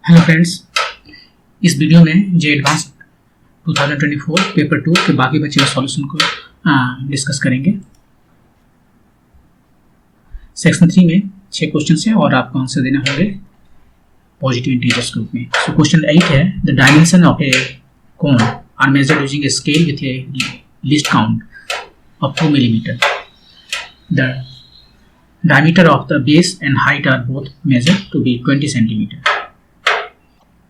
Hello friends, इस video में जे advance 2024 paper 2 के बाकी बचे हुए सॉल्यूशन को डिस्कस करेंगे। सेक्शन 3 में 6 क्वेश्चन हैं और आपको आंसर देने होंगे पॉजिटिव इंटीजर्स के रूप में। सो क्वेश्चन 8 है, the dimension of a cone are measured using a scale with a least count of 2 millimetre. द diameter of the base and height are both measured to be 20 centimetre.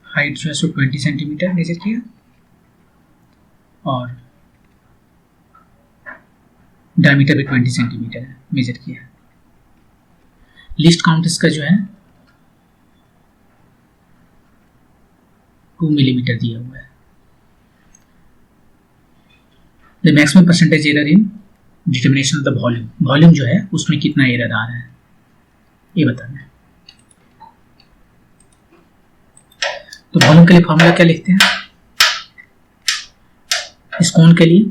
Height जो है सो 20 centimetre measure किया और diameter भी 20 centimetre measure किया। List count इसका जो है 2 मिलीमीटर दिया हुआ है। The maximum percentage error in determination of the volume, volume जो है उसमें कितना एरर आ रहा है ये बताना है। तो वॉल्यूम के लिए फॉर्मूला क्या लिखते हैं इस कोण के लिए,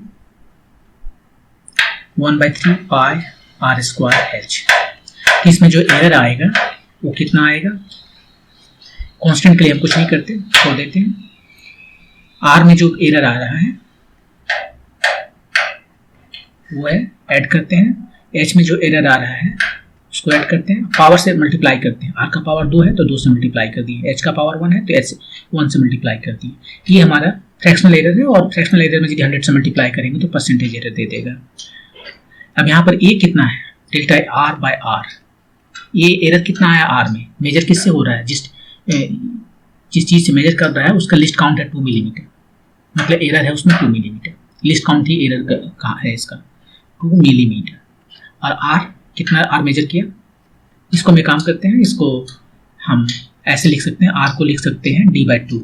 1/3 पाई आर स्क्वायर एच। इसमें जो एरर आएगा वो कितना आएगा, कांस्टेंट के लिए हम कुछ नहीं करते, छोड़ देते हैं। आर में जो एरर आ रहा है वो है ऐड करते हैं, एच में जो एरर आ रहा है उसको ऐड करते हैं, पावर से मल्टीप्लाई करते हैं। आर का पावर 2 है तो 2 से मल्टीप्लाई कर दिए, एच का पावर 1 है तो एच 1 से मल्टीप्लाई कर दिए। ये हमारा फ्रैक्शनल एरर है और फ्रैक्शनल एरर में यदि 100 से मल्टीप्लाई करेंगे तो परसेंटेज एरर दे देगा। अब यहाँ पर ए कितना है, डेल्टा आर बाय आर। ये एरर कितना आया आर में, मेजर किससे हो रहा है, जिस चीज़ से मेजर कर रहा है उसका लिस्ट काउंट है 2 मिलीमीटर, मतलब एरर है उसमें 2 मिलीमीटर। लिस्ट काउंट ही एरर कहाँ है इसका 2 मिलीमीटर। और आर कितना आर मेजर किया, इसको हम काम करते हैं, इसको हम ऐसे लिख सकते हैं, आर को लिख सकते हैं d/2।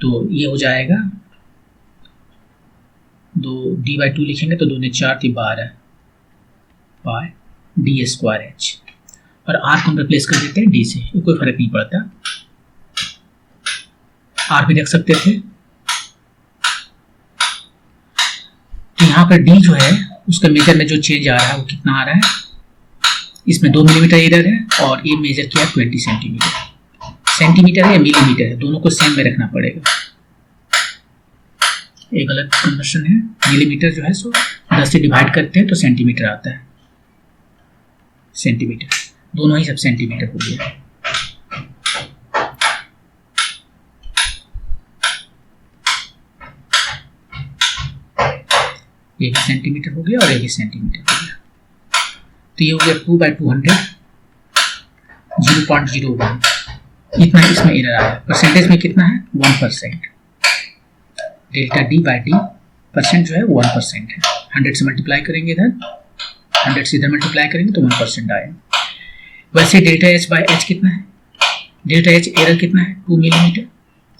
तो ये हो जाएगा 2 d/2 लिखेंगे तो 2 ने 4 थी 12 बाय डी स्क्वायर एच। और आर को हम रिप्लेस कर देते हैं डी से, कोई फर्क नहीं पड़ता, आर भी रख सकते थे। तो यहाँ पर डी जो है उसका मेजर में जो चेंज आ रहा है वो कितना आ रहा है, इसमें 2 मिलीमीटर एरर है और ये मेजर किया 20 सेंटीमीटर। सेंटीमीटर है या मिलीमीटर है, दोनों को सेम में रखना पड़ेगा, एक अलग कन्वर्शन है। मिलीमीटर जो है सो 10 से डिवाइड करते हैं तो सेंटीमीटर आता है, सेंटीमीटर, दोनों ही सब सेंटीमीटर हो गया। ये भी सेंटीमीटर हो गया और ये भी सेंटीमीटर हो गया। तो ये हो गया 2/200 0.01, इतना इसमें एरर आया। परसेंटेज में कितना है 1%। डेल्टा d/d परसेंट जो है 1% है। 100 से मल्टीप्लाई करेंगे इधर, 100 से इधर मल्टीप्लाई करेंगे तो 1% आएगा। वैसे डेल्टा h/h कितना है, डेल्टा h एरर कितना है 2 मिलीमीटर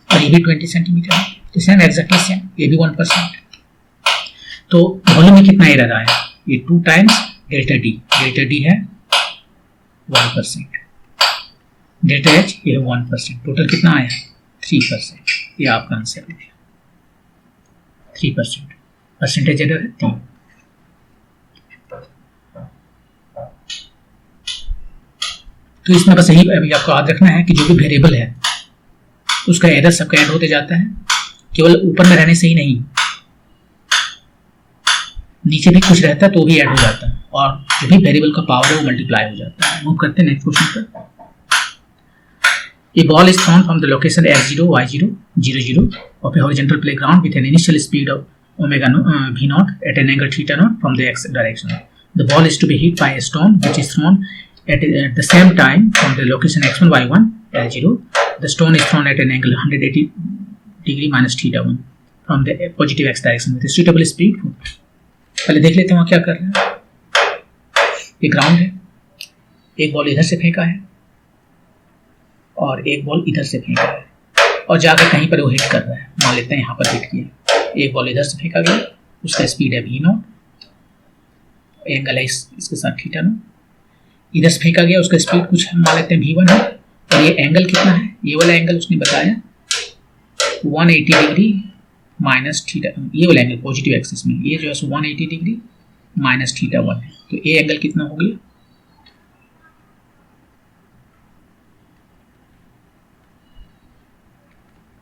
और ये भी 20 सेंटीमीटर है, तो सेम एग्जैक्टली सेम, ये भी 1%। तो वॉल्यूम में कितना एरर आया, ये 2 टाइम्स डेल्टा डी है 1%, डेल्टा एच ये है 1%, टोटल कितना आया 3%। ये आपका आंसर हो गया 3%, परसेंटेज एरर है 3। तो इसमें बस यही अभी आपको याद रखना है कि जो भी वेरिएबल है उसका एरर सबका ऐड होते जाता है, केवल ऊपर में रहने से ही नहीं, नीचे भी कुछ रहता है तो भी ऐड हो जाता है, और जो भी वेरिएबल का पावर है वो मल्टीप्लाई हो जाता है। मूव करते हैं नेक्स्ट क्वेश्चन पर। A ball is thrown from the location x0 y0 0 of a horizontal playground with an initial speed of omega v0 at an angle theta naught from the x direction. The ball is to be hit by a stone which is thrown at the same time from the location x1 y1 l0. The stone is thrown at an angle 180 degree minus theta 1 from the positive x direction with a suitable speed. पहले देख लेते हैं वहाँ क्या कर रहे हैं। ये ग्राउंड है, एक बॉल इधर से फेंका है और एक बॉल इधर से फेंका है और जाकर कहीं पर वो हिट कर रहा है, मान लेते हैं यहाँ पर हिट किया। एक बॉल इधर से फेंका गया, उसका स्पीड है v0, एंगल है इसके साथ थीटा नॉट। इधर से फेंका गया, उसका स्पीड कुछ मान लेते हैं v1 है, और ये एंगल कितना है, ये वाला एंगल उसने बताया 180 डिग्री माइनस थीटा, ये वाला एंगल पॉजिटिव एक्सिस में, ये जो है 180 डिग्री माइनस थीटा 1 है। तो ए एंगल कितना हो गया,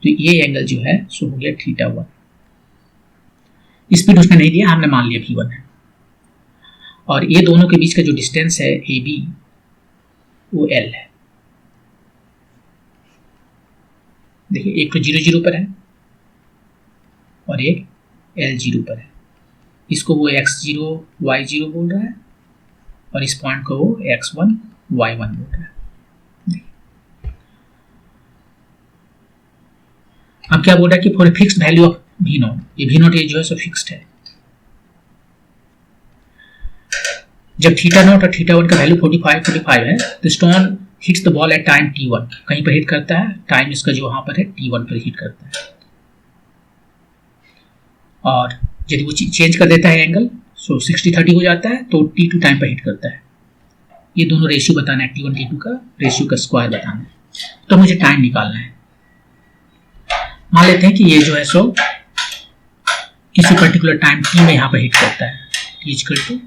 तो ये एंगल जो है सो हो गया θ1। स्पीड उसने नहीं दिया, हमने मान लिया v1 है। और ये दोनों के बीच का जो डिस्टेंस है AB वो L है। देखिए एक तो 0 0 पर है और एक L0 पर है। इसको वो x0 y0 बोल रहा है और इस पॉइंट को वो x1 y1 बोल रहा है। अब क्या बोल रहा है कि for fixed value of v0, ये v0 ये जो है सो फिक्स्ड है। जब θ0 और θ1 का वैल्यू 45 है तो stone hits the ball at time t1, कहीं पर हिट करता है, टाइम इसका जो वहां पर है t1 पर हिट करता है। और यदि वो चेंज कर देता है एंगल, सो 60-30 हो जाता है, तो t2 टाइम पर हिट करता है। ये दोनों रेशियो बताना है, t1 t2 का रेशियो का स्क्वायर बताना है। तो मुझे टाइम निकालना है। मान लेते हैं कि ये जो है सो किसी पर्टिकुलर टाइम t में यहाँ पर हिट करता है, t=t,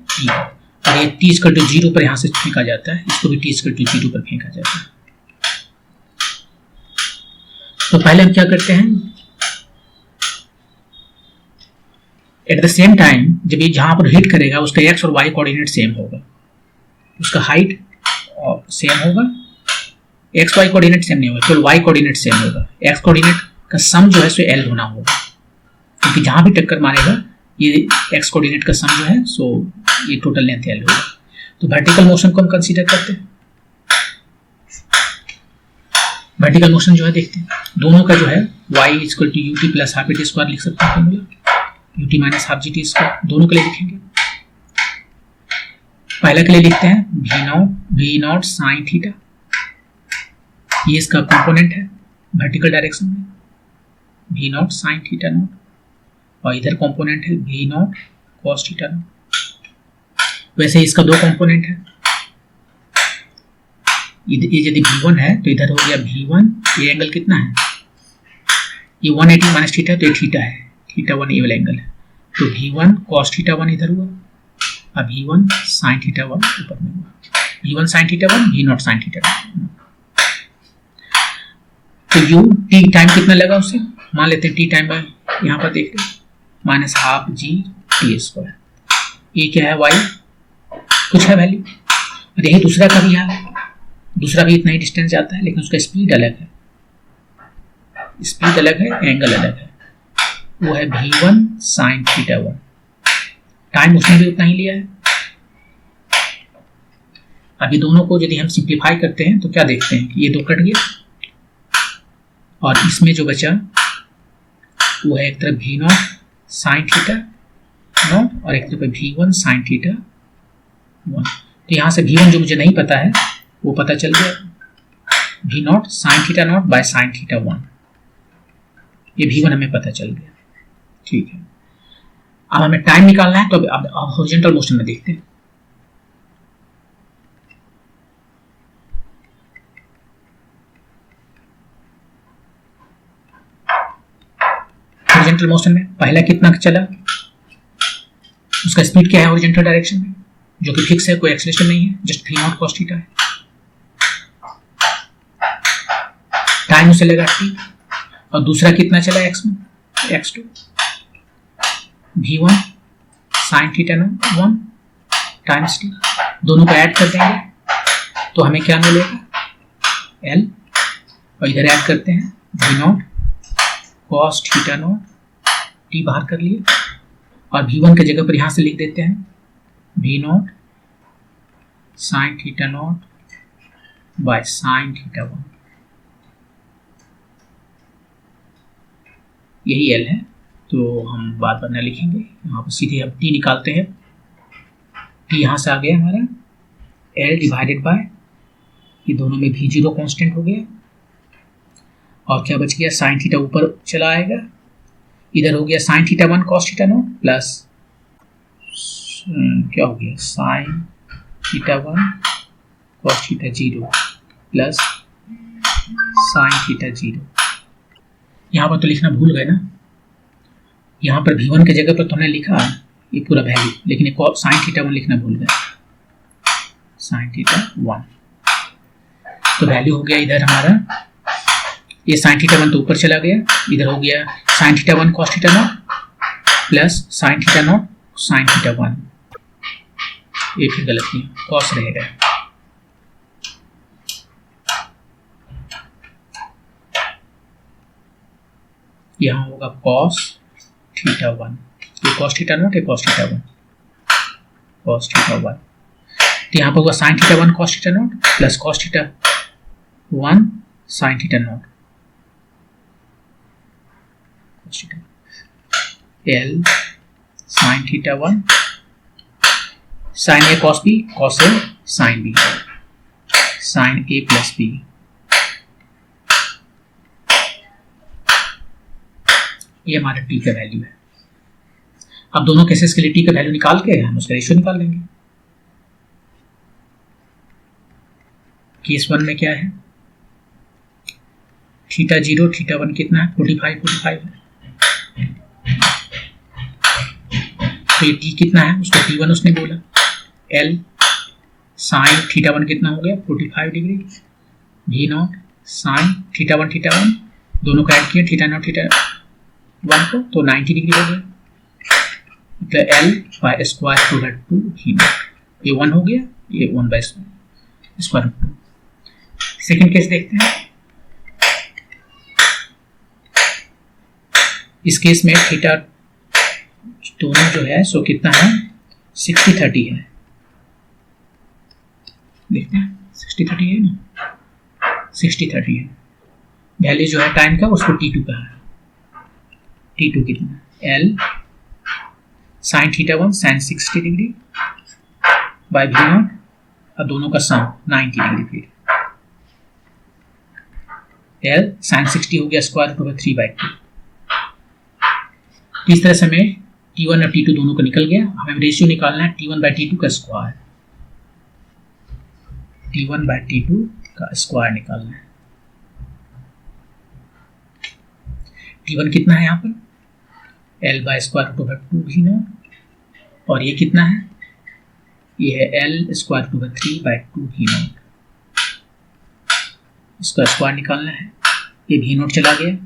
और ये t=0 पर यहाँ से फेंका जाता है, इसको भी t=0 पर फेंका जाता है। तो पहले हम क्या करते हैं, एट द सेम टाइम जब ये जहां पर हिट करेगा उसका x और y कोऑर्डिनेट सेम होगा, उसका हाइट सेम होगा, x y कोऑर्डिनेट सेम नहीं होगा, केवल y कोऑर्डिनेट सेम होगा। x कोऑर्डिनेट का सम जो है सो L होना होगा, क्योंकि जहां भी टक्कर मारेगा ये x कोऑर्डिनेट का सम जो है सो ये टोटल लेंथ L होगा। तो वर्टिकल मोशन को हम कंसीडर करते हैं। वर्टिकल मोशन जो है देखते हैं, दोनों का जो है y = ut plus half gt square लिख सकते हैं formula, ut minus half gt square, दोनों के लिए लिखेंगे। पहला के लिए लिखते हैं v0 sin थीटा, ये इसका कंपोनेंट है वर्टिकल डायरेक्शन में, v0 sin θ0, और इधर कंपोनेंट है v0 cos θ0। वैसे इसका दो कंपोनेंट है, ये यदि v1 है तो इधर हो गया v1, ये एंगल कितना है, ये 180 माइनस थीटा, तो ये थीटा है, θ1 ये वाला एंगल है, तो v1 cos θ1 इधर हुआ, अब v1 sin θ1 ऊपर में हुआ, v1 sin θ1 v0 sin θ1। तो u t टाइम कितना लगा उसे, मान लेते हैं t टाइम में यहाँ पर देखते हैं minus half g t square. ये क्या है y, कुछ है वैल्यू, और यही दूसरा का भी है, दूसरा भी इतना ही डिस्टेंस जाता है, लेकिन उसका स्पीड अलग है, स्पीड अलग है, एंगल अलग है, वो है v1 sin θ1, टाइम उसने भी उतना ही लिया है। अब ये दोनों को यदि हम सिंप्लीफाई करते हैं तो क्या देखते हैं कि ये दो कट गया और इसमें जो बचा वो है एक तरफ v0 sin θ0 और एक तरफ v1 sin θ1। तो यहाँ से v1 जो मुझे नहीं पता है वो पता चल गया, v0 sin θ0 by sin θ1, ये v1 हमें पता चल गया। ठीक है, अब हमें टाइम निकालना है, तो अब हॉरिजॉन्टल मोशन में देखते हैं। हॉरिजॉन्टल मोशन में पहला कितना चला, उसका स्पीड क्या है हॉरिजॉन्टल डायरेक्शन में, जो कि फिक्स है, कोई एक्सेलरेशन नहीं है, जस्ट v0 cos θ है। टाइम उसे लगा t, और दूसरा कितना चला x2 v1 sin θ1 times t, दोनों को ऐड कर देंगे तो हमें क्या मिलेगा L, और इधर ऐड करते हैं v0 cos θ0, t बाहर कर लिए, और v1 के जगह पर यहां से लिख देते हैं v0 sin θ0 by sin θ1, यही L है। तो हम बात बनना लिखेंगे, यहाँ पर सीधे हम t निकालते हैं, t यहाँ से आ गया हमारा L डिवाइडेड बाय, ये दोनों में v0 कांस्टेंट हो गया, और क्या बच गया, sin θ ऊपर चला आएगा, इधर हो गया sin θ1 cos θ0 प्लस क्या हो गया sin θ1 cos θ0 प्लस sin θ0। यहाँ पर तो लिखना भूल गए ना, यहाँ पर v1 के जगह पर तो हमने लिखा ये पूरा वैल्यू, लेकिन एक sin θ1 लिखना भूल गए, sin θ1। तो वैल्यू हो गया इधर हमारा ये साइन थीटा 1 तो ऊपर चला गया, इधर हो गया sign theta 1 cos theta nought plus sign theta not sign theta 1। ये फिर गलत नहीं, कॉस रहेगा। यहाँ होगा कॉस थीटा 1, ये कॉस थीटा नॉट, ये कॉस थीटा 1, कॉस थीटा 1। तो यहाँ पर होगा sine theta 1 cos theta nought plus cos theta 1 sine theta nought, L sine theta 1 sine A cos B cos A sine B sine A plus B. ये हमारा T का value है। अब दोनों केसेस के लिए टी का वैल्यू निकाल के हम उसका रेशियो निकाल लेंगे। केस 1 में क्या है, थीटा 0 थीटा 1 कितना है, 45 है। तो ये टी कितना है, उसको T1 उसने बोला। एल साइन थीटा 1 कितना हो गया, 45 डिग्री। भी नॉट साइन थीटा 1 दोनों को ऐड किया, थीटा नॉट थीटा 1 को, तो 90 डिग्री हो गया। मतलब एल बाय स्क्वायर रूट 2 भी नॉट, ये 1 हो गया, ये 1 by square root 2। Second case देखते हैं। इस केस में थीटा दोनों जो है सो कितना है, 60-30 है। देखते हैं 60-30 है ना, 60-30 है। वैल्यू जो है टाइम का उसको T2 का है। T2 कितना, L sine theta 1 sine 60 degree by भी नॉट, और दोनों का सम 90 डिग्री। फिर L साइन 60 हो गया स्क्वायर रूट ओवर 3/2। इस तरह से हमें T1 और T2 दोनों का निकल गया। हमें रेशियो निकालना है T1/T2 का स्क्वायर, T1/T2 का स्क्वायर निकालना है। T1 कितना है यहाँ पर, L by square root over 2 भी नॉट, और ये कितना है, ये है L स्क्वायर रूट ओवर 3/2 भी नॉट। इसका स्क्वायर निकालना है। ये भी नॉट चला गया,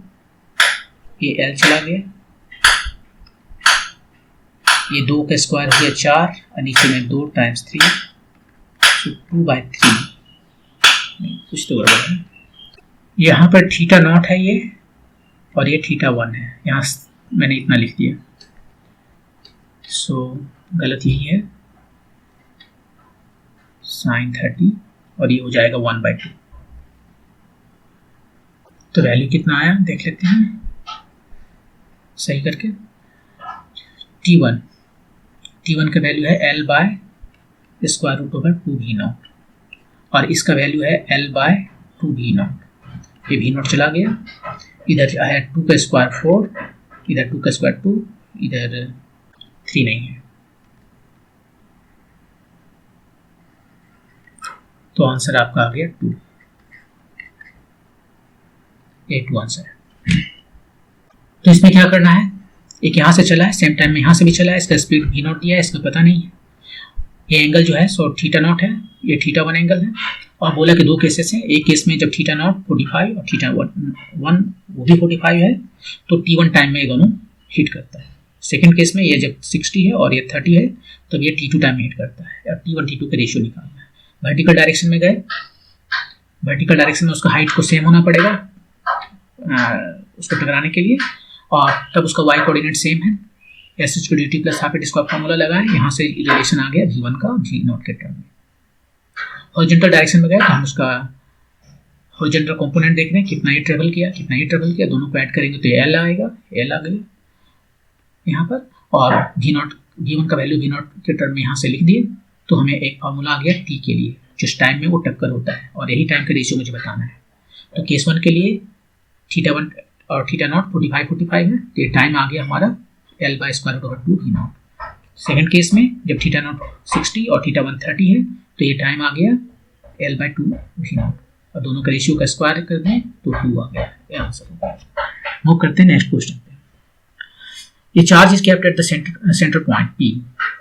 ये L चला गया, ये 2 का स्क्वायर हो गया 4, और नीचे में 2 टाइम्स 3, तो 2/3। कुछ तो गड़बड़ है। यहाँ पर थीटा नॉट है ये, और ये थीटा 1 है। यहाँ मैंने इतना लिख दिया, सो गलत यही है, साइन 30, और ये हो जाएगा 1/2। तो वैल्यू कितना आया देख लेते हैं सही करके। T1 का वैल्यू है L by square root over 2 भी नॉट, और इसका वैल्यू है L बाय 2 भी नॉट। ये भी नॉट चला गया, इधर है 2 का स्क्वायर 4, इधर 2 का स्क्वायर 2, इधर 3 नहीं है, तो आंसर आपका आ गया 2। 8 आंसर है। तो इसमें क्या करना है, एक यहाँ से चला है, सेम टाइम में यहाँ से भी चला है, इसका स्पीड भी नॉट दिया है, इसका पता नहीं है। ये एंगल जो है सो थीटा नॉट है, ये थीटा 1 एंगल है, और बोला कि 2 केसेस हैं। एक केस में जब थीटा नॉट 45 और थीटा 1 वो भी 45 है, तो T1 टाइम में ये दोनों हिट करता है। सेकेंड केस में ये जब 60 है और ये 30 है, तब ये T2 टाइम में हिट करता है। अब T1 T2 का रेशियो निकालना है। वर्टिकल डायरेक्शन में गए, वर्टिकल डायरेक्शन में उसका हाइट को सेम होना पड़ेगा उसको टकराने के लिए, और तब उसका y कोऑर्डिनेट सेम है। S/dt प्लस हाफ इसका फॉर्मूला लगाएं, यहाँ से रिलेशन आ गया V1 का V0 के टर्म में। हॉरिजॉन्टल डायरेक्शन में गए तो हम उसका हॉरिजॉन्टल कंपोनेंट देख रहे हैं, कितना ये ट्रेवल किया, कितना ये ट्रेवल किया, दोनों को ऐड करेंगे तो L आएगा, L आ गया यहाँ पर, और V1 का वैल्यू V0 के टर्म में यहाँ से लिख दिए, तो हमें एक फॉर्मूला आ गया T के लिए, जिस टाइम में वो टक्कर होता है, और यही टाइम का रेशियो मुझे बताना है। तो केस 1 के लिए थीटा 1 और थीटा नॉट 45 है, तो ये टाइम आ गया हमारा L by square root over 2 भी नॉट। सेकेंड केस में जब थीटा नॉट 60 और थीटा 1 30 है, तो ये टाइम आ गया L बाय 2 भी नॉट, और दोनों का रेशियो का स्क्वायर कर दें तो 2 आ गया, ये आंसर हो गया। मूव करते हैं नेक्स्ट क्वेश्चन पे। ये charge is kept at the centre point P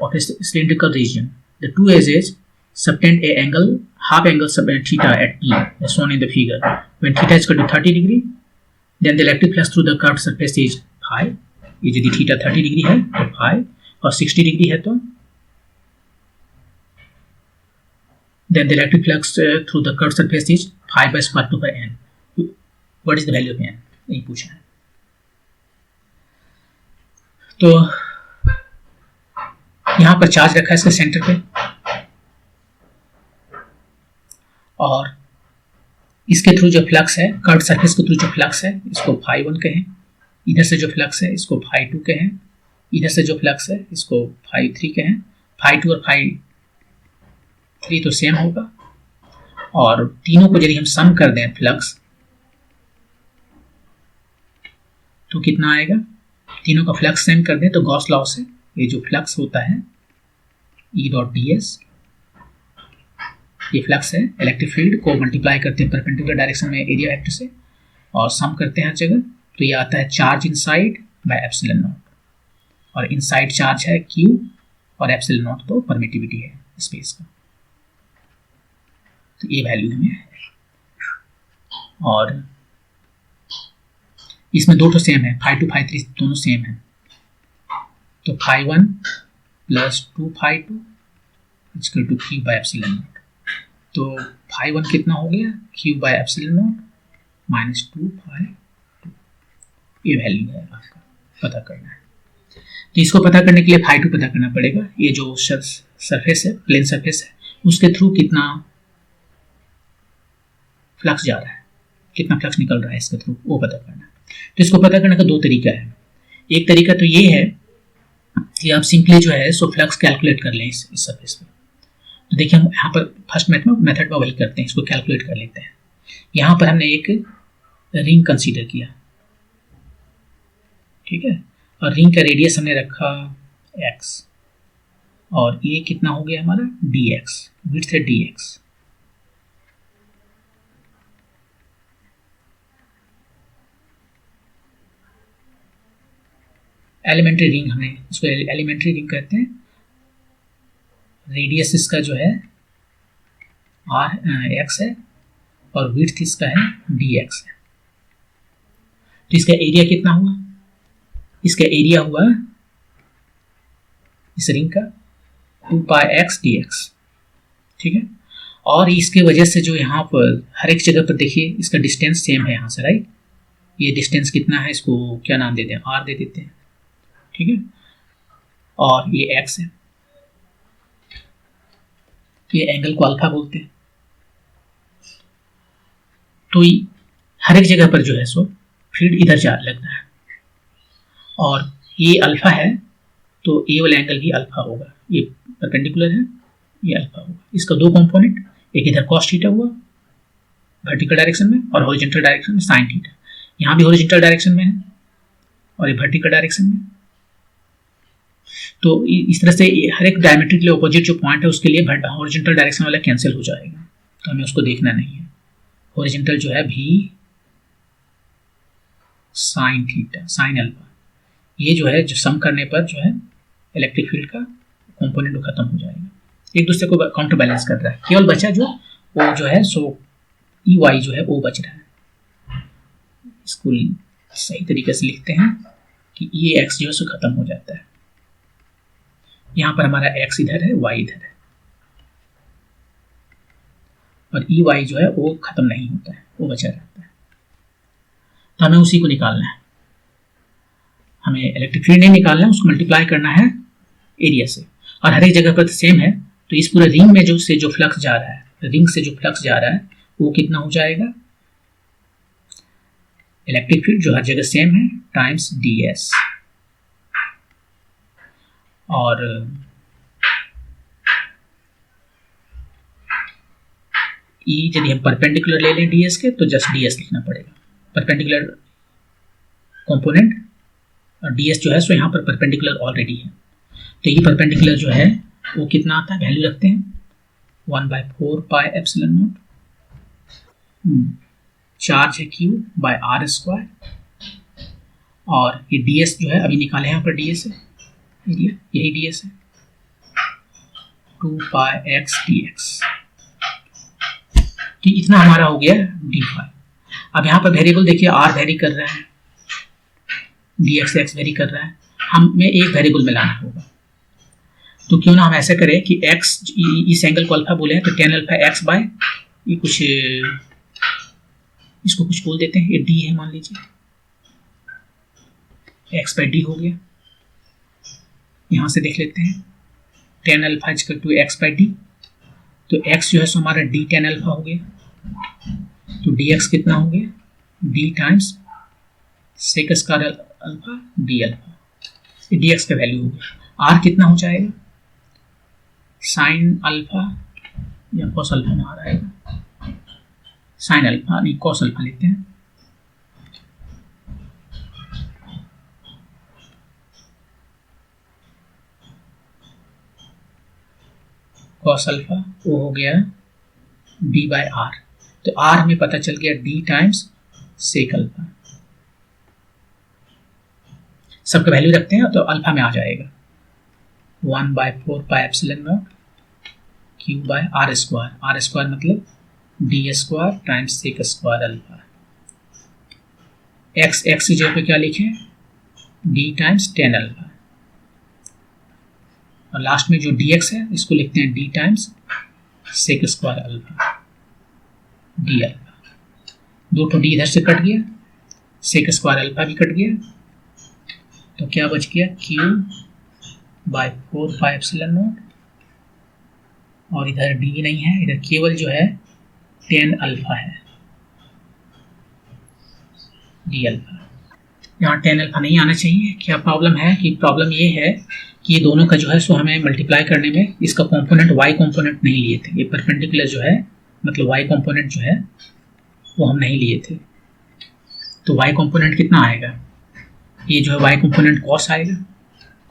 of a cylindrical region. The two edges subtend a half angle theta at P as shown in the figure. When theta is equal to 30 degree, then the electric flux through the curved surface is phi, ये यदि theta 30 degree है तो phi, और 60 degree है तो then the electric flux through the curved surface is phi by square 2 by n. What is the value of n? यही पूछा है। तो यहां पर चार्ज रखा है इसके सेंटर पे, और इसके थ्रू जो फ्लक्स है, कर्व्ड सरफेस के थ्रू जो फ्लक्स है इसको फाई 1 कहें, इधर से जो फ्लक्स है इसको फाई 2 कहें, इधर से जो फ्लक्स है इसको फाई 3 कहें। फाई 2 और फाई 3 तो सेम होगा, और तीनों को यदि हम सम कर दें फ्लक्स तो कितना आएगा, तीनों का फ्लक्स सेम कर दें तो गॉस लॉ से ये जो फ्लक्स होता है E डॉट डी एस, ये फ्लक्स है, इलेक्ट्रिक फील्ड को मल्टीप्लाई करते हैं परपेंडिकुलर डायरेक्शन में एरिया वेक्टर से और सम करते हैं हर जगह, तो ये आता है charge inside bye epsilon nought, और इनसाइड चार्ज है Q और एप्सिलॉन नॉट तो परमिटिविटी है स्पेस का, तो ये वैल्यू हमें है। और इसमें दो तो सेम है, फाई 2 फाई 3 दोनों सेम है, तो phi 1 plus 2 phi 2 equal to Q by epsilon nought, तो फाई 1 कितना हो गया, Q by epsilon not minus 2 phi 2, ये वैल्यू है आपका, पता करना है। तो इसको पता करने के लिए फाई 2 पता करना पड़ेगा, ये जो सरफेस है, प्लेन सरफेस है, उसके थ्रू कितना फ्लक्स जा रहा है, कितना फ्लक्स निकल रहा है इसके थ्रू, वो पता करना है। तो इसको पता करने का दो तरीका है। एक तरीका तो ये है कि आप सिंपली जो है सो फ्लक्स कैलकुलेट कर लें इस सरफेस पे। तो देखिए हम यहाँ पर फर्स्ट मेथड में वही करते हैं, इसको कैलकुलेट कर लेते हैं। यहाँ पर हमने एक रिंग कंसीडर किया, ठीक है, और रिंग का रेडियस हमने रखा x, और ये कितना हो गया हमारा dx, विड्थ है dx। एलिमेंट्री रिंग, हमने इसको एलिमेंट्री रिंग कहते हैं। रेडियस इसका जो है x है और विड्थ इसका है dx है। तो इसका एरिया कितना हुआ, इसका एरिया हुआ इस रिंग का 2 पाई x dx, ठीक है। और इसके वजह से जो यहाँ पर हर एक जगह पर देखिए इसका डिस्टेंस सेम है यहाँ से, राइट। ये डिस्टेंस कितना है, इसको क्या नाम देते हैं, r दे देते हैं, ठीक है, और ये x है, ये एंगल को अल्फा बोलते हैं। तो हर एक जगह पर जो है सो फील्ड इधर जा लग रहा है, और ये अल्फा है तो ए वाला एंगल भी अल्फा होगा, ये परपेंडिकुलर है, ये अल्फा होगा। इसका दो कंपोनेंट, एक इधर कॉस थीटा हुआ वर्टिकल डायरेक्शन में और हॉरिजॉन्टल डायरेक्शन में साइन थीटा, यहाँ भी हॉरिजॉन्टल डायरेक्शन में है और ये वर्टिकल डायरेक्शन में। तो इस तरह से हर एक डायमेट्रिकली ऑपोजिट जो पॉइंट है उसके लिए हॉरिजॉन्टल डायरेक्शन वाला कैंसिल हो जाएगा, तो हमें उसको देखना नहीं है। हॉरिजॉन्टल जो है भी साइन थीटा, साइन अल्फा, ये जो है जो सम करने पर जो है इलेक्ट्रिक फील्ड का कंपोनेंट वो खत्म हो जाएगा, एक दूसरे को काउंटर बैलेंस कर रहा है। केवल बचा जो वो जो है सो ई वाई जो है वो बच रहा है। इसको सही तरीके से लिखते हैं कि ये एक्स जो है सो खत्म हो जाता है, यहाँ पर हमारा एक्स इधर है, वाई इधर है, और ई वाई जो है वो खत्म नहीं होता है, वो बचा रहता है। तो हमें उसी को निकालना है, हमें इलेक्ट्रिक फील्ड नहीं निकालना है, उसको मल्टीप्लाई करना है एरिया से, और हर एक जगह पर सेम है। तो इस पूरे रिंग में जो फ्लक्स जा रहा है, रिंग से जो फ्लक्स जा रहा है वो कितना हो जाएगा, इलेक्ट्रिक फील्ड जो हर जगह सेम है टाइम्स ds, और E यदि हम परपेंडिकुलर ले लें ds के तो जस्ट ds लिखना पड़ेगा, परपेंडिकुलर कंपोनेंट, और ds जो है सो यहाँ पर परपेंडिकुलर ऑलरेडी है, तो ये परपेंडिकुलर जो है वो कितना आता है, वैल्यू रखते हैं 1/4 पाई एप्सिलॉन नॉट, चार्ज है Q बाय r स्क्वायर, और ये ds जो है अभी निकाले यहाँ पर ds है, एरिया यही ds है 2 पाई x dx। तो इतना हमारा हो गया dy। अब यहाँ पर वेरिएबल देखिए आर वेरी कर रहा है, डी एक्स एक्स वेरी कर रहा है, हमें एक वेरिएबल में लाना होगा। तो क्यों ना हम ऐसा करें कि एक्स, इस एंगल को अल्फा बोले हैं तो टेन अल्फा एक्स बाय, ये कुछ इसको कुछ बोल देते हैं, ये डी है मान लीजिए, एक्स बाय डी हो गया। यहाँ से देख लेते हैं tan alpha equal to X by D, तो एक्स जो है सो हमारा डी टेन अल्फा हो गया, तो डी एक्स कितना हो गया, D times sec square alpha D alpha, D X का वैल्यू हो गया। आर कितना हो जाएगा, साइन अल्फा या कॉस अल्फा में आ जाएगा, साइन अल्फा नहीं कॉस अल्फा लेते हैं, कॉस अल्फा वो हो गया डी बाय आर, तो आर हमें पता चल गया डी टाइम्स सेक अल्फा, सबका वैल्यू रखते हैं तो अल्फा में आ जाएगा 1/4 pi epsilon not Q by are square, R square मतलब D square times sec square alpha, X X की जगह पे क्या लिखे, डी टाइम्स टेन अल्फा, और लास्ट में जो डी एक्स है इसको लिखते हैं D times sec square alpha D alpha, दो ठो डी इधर से कट गया, सेक स्क्वायर अल्फा भी कट गया, तो क्या बच गया Q by 4 pi epsilon nought, और इधर डी नहीं है, इधर केवल जो है टेन अल्फा है डी अल्फा। यहाँ टेन अल्फा नहीं आना चाहिए, क्या प्रॉब्लम है कि प्रॉब्लम ये है कि ये दोनों का जो है सो हमें मल्टीप्लाई करने में इसका कंपोनेंट वाई कंपोनेंट नहीं लिए थे, ये परपेंडिकुलर जो है मतलब वाई कंपोनेंट जो है वो हम नहीं लिए थे, तो वाई कंपोनेंट कितना आएगा, ये जो है वाई कंपोनेंट कॉस आएगा,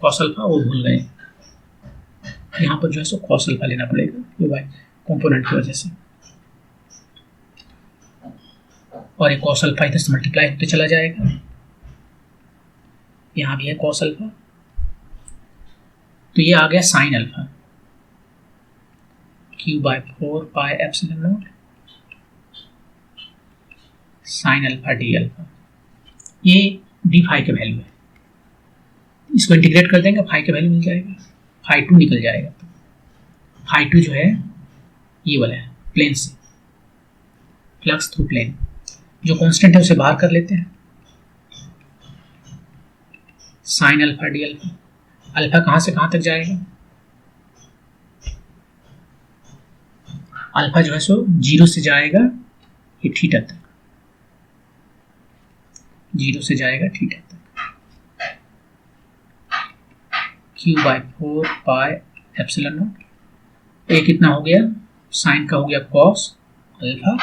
कॉस अल्फा वो भूल गए, यहाँ पर जो है सो कॉस अल्फा लेना पड़ेगा ये वाई कंपोनेंट की वजह से, और ये कॉस अल्फा इधर से मल्टीप्लाई होते चला जाएगा, यहाँ भी है कॉस अल्फा, तो ये आ गया sine alpha Q by 4 pi epsilon naught sine alpha D alpha, ये डी फाई का वैल्यू है, इसको इंटीग्रेट कर देंगे फाई का वैल्यू मिल जाएगा, फाई 2 निकल जाएगा, फाई 2 जो है ये वाला है प्लेन से, फ्लक्स थ्रू प्लेन, जो कांस्टेंट है उसे बाहर कर लेते हैं, sign alpha D alpha, alpha कहां से कहां तक जाएगा, अल्फा जो है सो 0 से जाएगा ये थीटा तक, 0 से जाएगा थीटा तक, Q by 4 pi epsilon naught, ये कितना हो गया, साइन का हो गया कॉस अल्फा,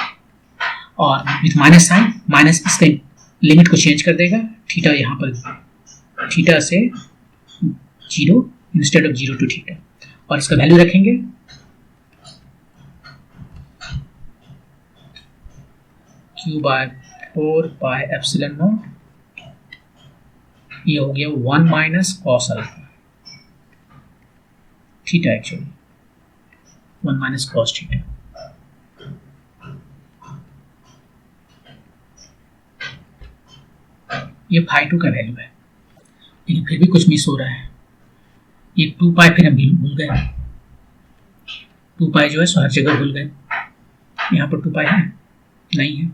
और विथ माइनस साइन, माइनस इसके लिमिट को चेंज कर देगा, थीटा यहाँ पर थीटा से 0 इंस्टेड ऑफ 0 टू थीटा, और इसका वैल्यू रखेंगे Q by 4 pi epsilon naught, ये हो गया 1 minus cos alpha theta, actually 1 minus cos theta, ये फाई 2 का वैल्यू है, लेकिन फिर भी कुछ मिस हो रहा है, ये 2 पाई फिर हम भूल गए, 2 पाई जो है सो हर जगह भूल गए, यहाँ पर 2 पाई है नहीं है,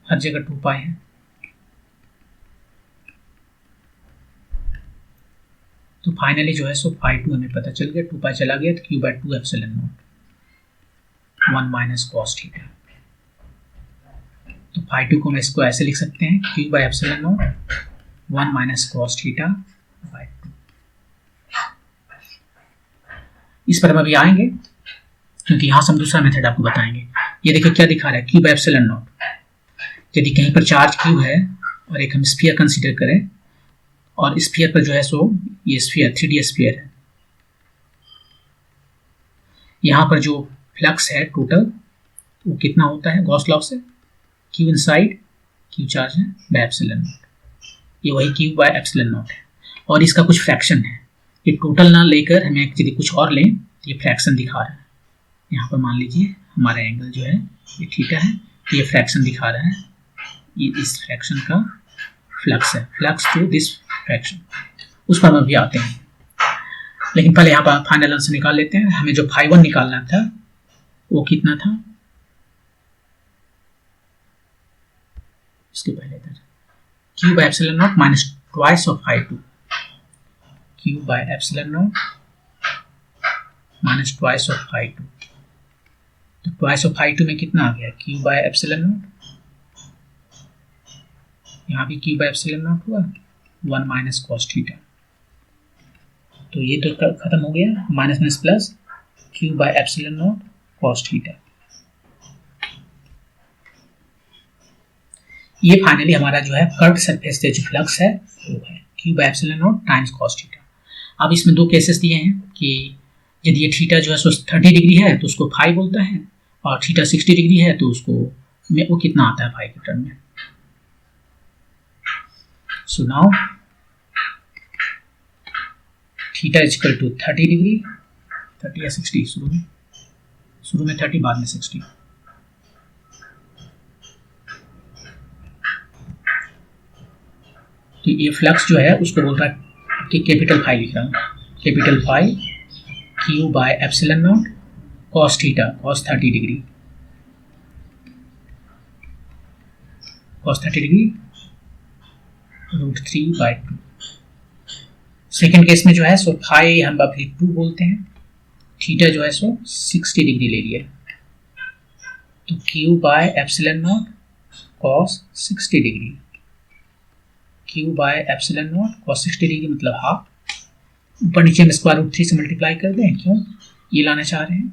हर जगह 2 पाई है, तो फाइनली जो है सो फाई 2 हमें पता चल गया, 2 पाई चला गया तो Q by 2 epsilon naught 1 minus cos theta, तो फाई 2 को हम इसको ऐसे लिख सकते हैं Q by epsilon naught 1 minus cos theta by 2। इस पर हम अभी आएंगे क्योंकि यहाँ से हम दूसरा मेथड आपको बताएंगे। ये देखो क्या दिखा रहा है, क्यू बाय एप्सिलॉन नॉट, यदि कहीं पर चार्ज क्यू है और एक हम स्फीयर कंसीडर करें, और स्फीयर पर जो है सो ये स्फीयर 3D स्फीयर है, यहाँ पर जो फ्लक्स है टोटल वो कितना होता है गॉस लॉ से, क्यू इनसाइड क्यू चार्ज है बाय एप्सिलॉन नॉट, ये वही क्यू बाय एप्सिलॉन नॉट है, और इसका कुछ फ्रैक्शन है, ये टोटल ना लेकर हमें यदि कुछ और लें तो ये फ्रैक्शन दिखा रहा है। यहाँ पर मान लीजिए हमारा एंगल जो है ये थीटा है, तो ये फ्रैक्शन दिखा रहा है, ये इस फ्रैक्शन का फ्लक्स है, फ्लक्स थ्रू दिस फ्रैक्शन। उस पर हम अभी आते हैं, लेकिन पहले यहाँ पर फाइनल आंसर निकाल लेते हैं। हमें जो फाई 1 निकालना था वो कितना था, इसके पहले इधर Q by epsilon not minus twice of phi 2, Q by epsilon not minus twice of phi 2। तो ट्वाइस ऑफ फाई 2 में कितना आ गया, क्यू बाय एप्सिलॉन नॉट, यहाँ भी क्यू बाय एप्सिलॉन नॉट हुआ 1 माइनस कॉस थीटा, तो ये तो खत्म हो गया, minus minus plus Q by epsilon naught cos theta. ये फाइनली हमारा जो है कर्व्ड सरफेस से जो फ्लक्स है वो है Q by epsilon not times cos theta. अब इसमें दो केसेस दिए हैं कि यदि ये थीटा जो है 30 डिग्री है तो उसको फाई बोलता है, और थीटा 60 डिग्री है तो उसको वो कितना आता है फाई के टर्म में। So now theta is equal to 30 degree, 30 या 60, शुरू में 30 बाद में 60। तो ये फ्लक्स जो है उसको बोल रहा है कि कैपिटल फाई लिख रहा हूँ, capital phi Q by epsilon naught cos theta, cos 30 degree, cos 30 degree √3/2। Second case में जो है सो फाई हम अभी 2 बोलते हैं, थीटा जो है सो 60 डिग्री ले लिया, तो Q by epsilon naught cos 60 degree, Q by epsilon naught cos 60 degree मतलब हाफ, ऊपर नीचे में स्क्वायर रूट 3 से मल्टीप्लाई कर दें, क्यों ये लाना चाह रहे हैं,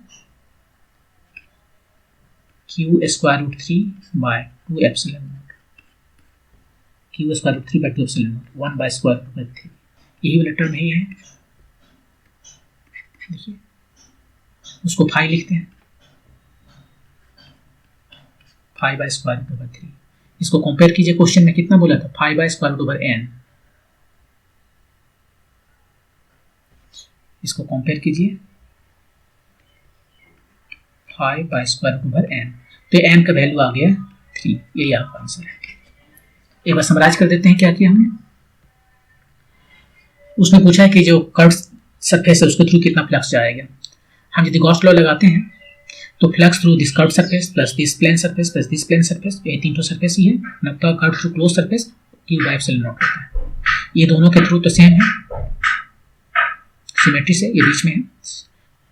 Q square root 3/2 epsilon not, Q square root 3/2 epsilon naught 1 by square root by 3, यही वाला टर्म ही है। देखिए उसको फाई लिखते हैं, phi by square root over 3। इसको कंपेयर कीजिए, क्वेश्चन में कितना बोला था, phi by square root over n, इसको कंपेयर कीजिए phi by square root over n, तो n का वैल्यू आ गया 3, यही आपका आंसर है। एक बार समराइज कर देते हैं क्या किया हमने। उसने पूछा है कि जो कर्व सरफेस है उसके थ्रू कितना फ्लक्स जाएगा। हम यदि गॉस लॉ लगाते हैं तो flux through this curve surface plus this plane surface plus this plane surface, ये तीन तो सरफेस ही है, मतलब curve through close surface Q by epsilon naught होता है। ये दोनों के थ्रू तो सेम है, सिमेट्री से ये बीच में है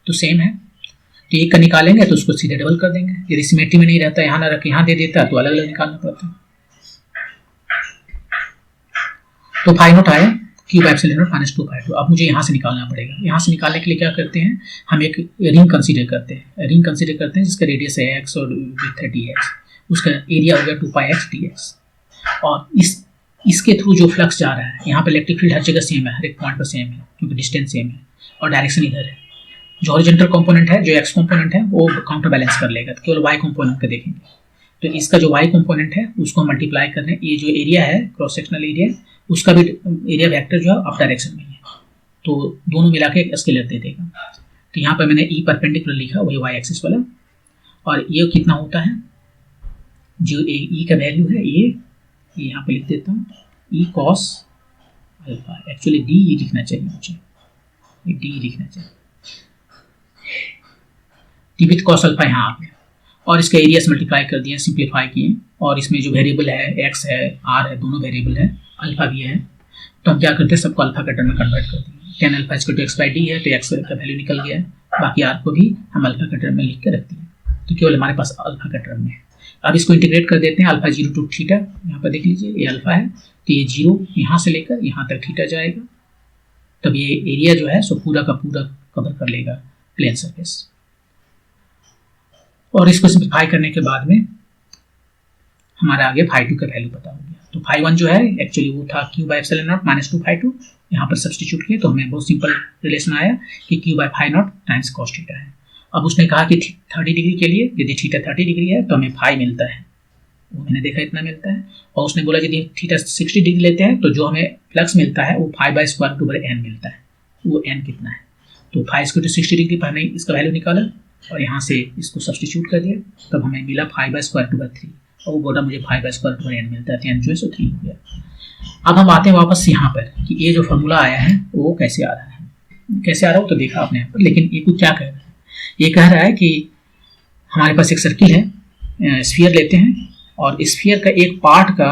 तो सेम है, तो एक का निकालेंगे तो उसको सीधे डबल कर देंगे। यदि सिमेट्री में नहीं रहता, यहाँ ना रख यहाँ दे देता तो अलग अलग निकालना पड़ता है। तो फाई नॉट आया Q by epsilon not minus 2/2। अब मुझे यहाँ से निकालना पड़ेगा। यहाँ से निकालने के लिए क्या करते हैं, हम एक रिंग कंसीडर करते हैं जिसका रेडियस है x और विड्थ है dx, उसका एरिया हो गया 2πx dx, और इसके थ्रू जो फ्लक्स जा रहा है, यहाँ पर इलेक्ट्रिक फील्ड हर जगह सेम है, हर एक पॉइंट पर सेम है क्योंकि डिस्टेंस सेम है और डायरेक्शन इधर है। जो हॉरिजॉन्टल कंपोनेंट है, जो x कंपोनेंट है वो काउंटर बैलेंस कर लेगा, तो केवल y कंपोनेंट का देखेंगे। तो इसका जो y कंपोनेंट है उसको मल्टीप्लाई करने, ये जो एरिया है क्रॉस सेक्शनल एरिया, उसका भी एरिया वेक्टर जो है अप डायरेक्शन में है, तो दोनों मिला के स्केलर दे देगा। तो यहाँ पर मैंने ई परपेंडिकुलर लिखा, वही y एक्सिस वाला, और ये कितना होता है, जो ई का वैल्यू है ये यहाँ पे लिख देता हूँ, E cos alpha, actually D E लिखना चाहिए मुझे, ये डी लिखना चाहिए, डी विथ कॉस अल्फा यहाँ आ गया, और इसका एरिया से मल्टीप्लाई कर दिया, सिंप्लीफाई किए, और इसमें जो वेरिएबल है एक्स है आर है, दोनों वेरिएबल है, अल्फा भी है, तो हम क्या करते हैं सबको अल्फा के टर्म में कन्वर्ट कर दिए। Ten alpha equal to x/d है, तो x का वैल्यू निकल गया, बाकी आर को भी हम अल्फा के टर्म में लिख के रख दिए, तो केवल हमारे पास अल्फा का टर्म है। अब इसको इंटीग्रेट कर देते हैं, अल्फा 0 to थीटा, यहाँ पर देख लीजिए ये अल्फा है, तो ये 0 यहाँ से लेकर यहाँ तक थीटा जाएगा, तब ये एरिया जो है सो पूरा का पूरा कवर कर लेगा प्लेन सरफेस। और इसको सिंप्लीफाई करने के बाद में हमारा आगे फाई 2 का वैल्यू पता हो गया। तो फाई 1 जो है एक्चुअली वो था Q by epsilon not minus 2/2, यहाँ पर सब्स्टिट्यूट किए तो हमें बहुत सिंपल रिलेशन आया कि Q by phi naught times cos theta है। अब उसने कहा कि 30 डिग्री के लिए यदि थीटा 30 डिग्री है तो हमें फाई मिलता है, वो मैंने देखा इतना मिलता है, और उसने बोला यदि थीटा 60 डिग्री लेते हैं तो जो हमें फ्लक्स मिलता है वो phi by square root over n मिलता है, वो n कितना है। तो फाइव स्क्वायर टू 60 डिग्री पर हमने इसका वैल्यू निकाला और यहाँ से इसको सब्सटीट्यूट कर दिया, तब हमें मिला 5/√3 और वो बोला मुझे 5/√n मिलता है, तो n जो है सो 3 हो गया। अब हम आते हैं वापस यहाँ पर कि ये जो फॉर्मूला आया है वो कैसे आ रहा है, कैसे आ रहा हो तो देखा आपने यहाँ पर, लेकिन ये क्या कह रहा है, ये कह रहा है कि हमारे पास एक सर्किल है, स्फीयर लेते हैं और स्फीयर का एक पार्ट का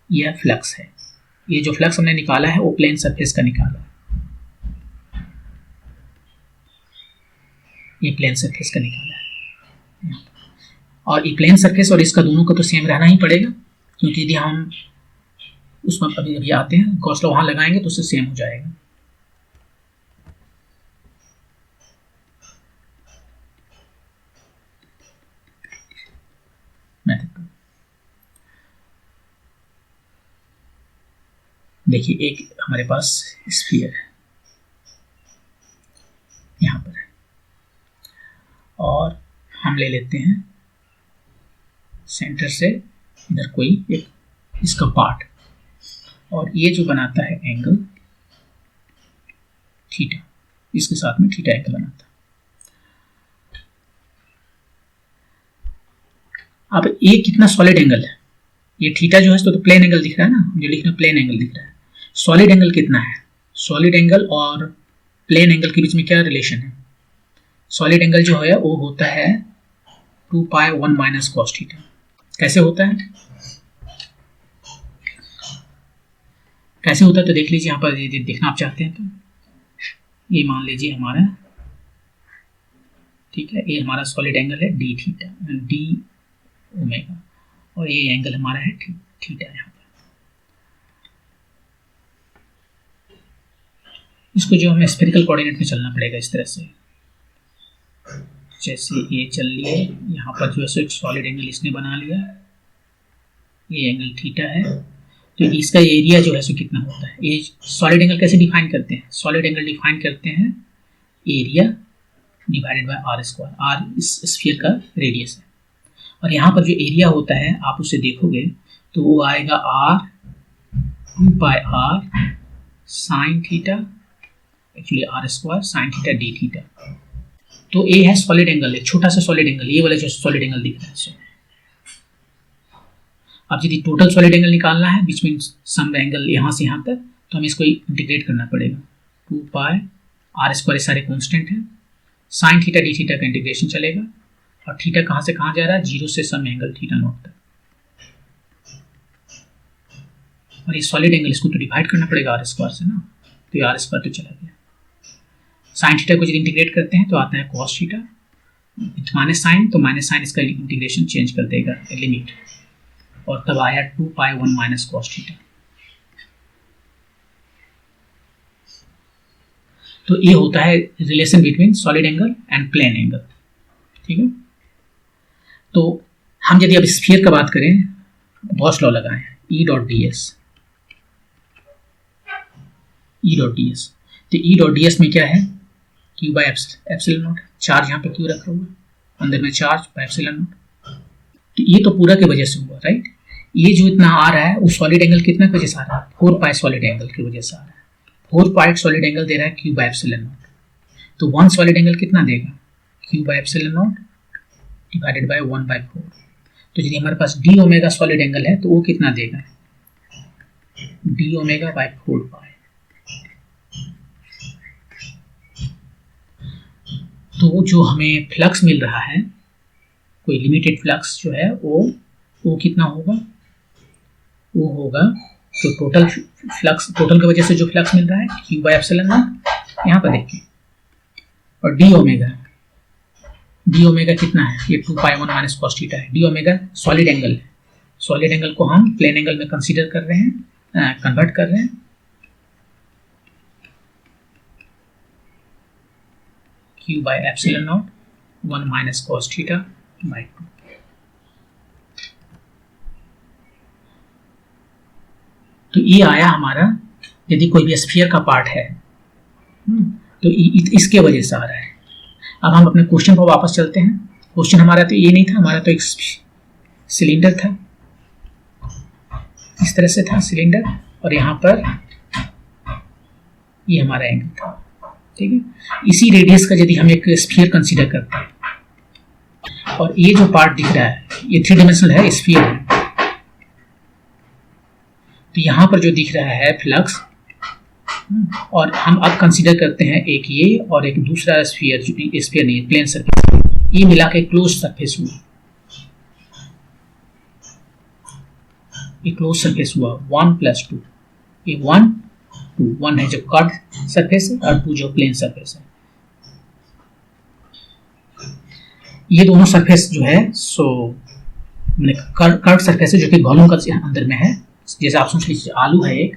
यह फ्लक्स है, ये जो फ्लक्स हमने निकाला है वो प्लेन सरफेस का निकाला है, ये प्लेन सरफेस का निकाला है। और ये प्लेन सरफेस और इसका दोनों का तो सेम रहना ही पड़ेगा, क्योंकि यदि हम उसमें अभी आते हैं गॉस लॉ वहां लगाएंगे तो उससे सेम हो जाएगा। देखिए एक हमारे पास स्फीयर है यहाँ पर है और हम ले लेते हैं सेंटर से इधर कोई एक इसका पार्ट, और ये जो बनाता है एंगल थीटा, इसके साथ में थीटा एंगल बनाता है। अब ये कितना सॉलिड एंगल है, ये थीटा जो है तो प्लेन एंगल दिख रहा है ना, जो लिख रहे हैं प्लेन एंगल दिख रहा है। सॉलिड एंगल कितना है, सॉलिड एंगल और प्लेन एंगल के बीच में क्या रिलेशन है, सॉलिड एंगल जो है वो होता है 2π1 - cos थीटा। कैसे होता है, कैसे होता है तो देख लीजिए यहाँ पर, यदि देखना आप चाहते हैं तो ये मान लीजिए हमारा, ठीक है, ये हमारा सॉलिड एंगल है डी थीटा, डी ओमेगा, और ये एंगल हमारा है थीटा। यहाँ पर इसको जो हमें स्फेरिकल कोऑर्डिनेट में चलना पड़ेगा इस तरह से, जैसे ये चल लिए, यहाँ पर जो है एक सॉलिड एंगल इसने बना लिया, ये एंगल थीटा है, तो इसका एरिया जो है सो कितना होता है। ये सॉलिड एंगल कैसे डिफाइन करते हैं, सॉलिड एंगल डिफाइन करते हैं area divided by r square, r इस स्फीयर का रेडियस है, और यहाँ पर जो एरिया होता है आप उसे देखोगे तो वो आएगा r 2πr sine theta, actually r square sine theta D theta. तो ये है सॉलिड एंगल, एक छोटा सा सॉलिड एंगल, ये वाला जो सॉलिड एंगल दिख रहा है। अब यदि टोटल सॉलिड एंगल निकालना है विच मीन सम एंगल यहाँ से यहाँ तक, तो हमें इसको इंटीग्रेट करना पड़ेगा। 2πr स्क्वायर सारे कॉन्स्टेंट हैं, साइन थीटा डी थीटा का इंटीग्रेशन चलेगा, और थीटा कहाँ से कहाँ जा रहा है, 0 से सम एंगल थीटा नॉट तक, और ये सॉलिड एंगल इसको तो डिवाइड करना पड़ेगा r स्क्वायर से ना, तो ये r स्क्वायर तो चला गया। साइन थीटा को जब इंटीग्रेट करते हैं तो आता है cos थीटा, माइनस साइन, तो माइनस साइन इसका इंटीग्रेशन चेंज कर देगा लिमिट, और तब आया 2π1 - cos थीटा। तो ये होता है relation between solid angle and plane angle, ठीक है। तो हम यदि अब स्फीयर का बात करें, गॉस लॉ लगाएं, E.ds, तो E.ds में क्या है, Q by epsilon not, charge यहाँ पे Q रखा हुआ है, अंदर में चार्ज बाय एप्सिलॉन नॉट, तो ये तो पूरा के वजह से हुआ, राइट। ये जो इतना आ रहा है वो सॉलिड एंगल कितना की वजह से आ रहा है, 4π सॉलिड एंगल की वजह से आ रहा है, 4π सॉलिड एंगल दे रहा है Q बाय एप्सिलॉन नॉट, तो 1 सॉलिड एंगल कितना देगा, Q by epsilon not divided by 1/4। तो यदि हमारे पास डी ओमेगा सॉलिड एंगल है तो वो कितना देगा, डी ओमेगा बाय 4π। तो जो हमें फ्लक्स मिल रहा है, कोई लिमिटेड फ्लक्स जो है वो कितना होगा, वो होगा तो टोटल फ्लक्स, टोटल की वजह से जो फ्लक्स मिल रहा है Q बाय एप्सिलॉन नॉट, यहाँ पर देखिए, और डी ओमेगा कितना है, ये 2π1 - cos थीटा है। डी ओमेगा सॉलिड एंगल है, सॉलिड एंगल को हम प्लेन एंगल में कंसीडर कर रहे हैं, कन्वर्ट कर रहे हैं, Q by epsilon naught 1 - cos theta by 2। तो ये आया हमारा, यदि कोई भी स्फीयर का पार्ट है तो इसके वजह से आ रहा है। अब हम अपने क्वेश्चन पर वापस चलते हैं। क्वेश्चन हमारा तो ये नहीं था, हमारा तो एक सिलेंडर था, इस तरह से था सिलेंडर, और यहाँ पर ये हमारा एंगल था, ठीक है। इसी रेडियस का यदि हम एक स्फीयर कंसीडर करते हैं और ये जो पार्ट दिख रहा है ये 3 डायमेंशनल है, स्फीयर है, तो यहां पर जो दिख रहा है फ्लक्स, और हम अब कंसीडर करते हैं एक ये और एक दूसरा स्फीयर, स्फीयर नहीं प्लेन सरफेस, ये मिला के क्लोज सरफेस हुआ, ये क्लोज सरफेस हुआ 1 + 2, ये 1 2, 1 है जो कर्व सरफेस है और 2 जो प्लेन सरफेस है। ये दोनों सरफेस जो है सो कर्व सरफेस है जो कि वॉल्यूम का अंदर में है। जैसे आप सोच लीजिए आलू है एक,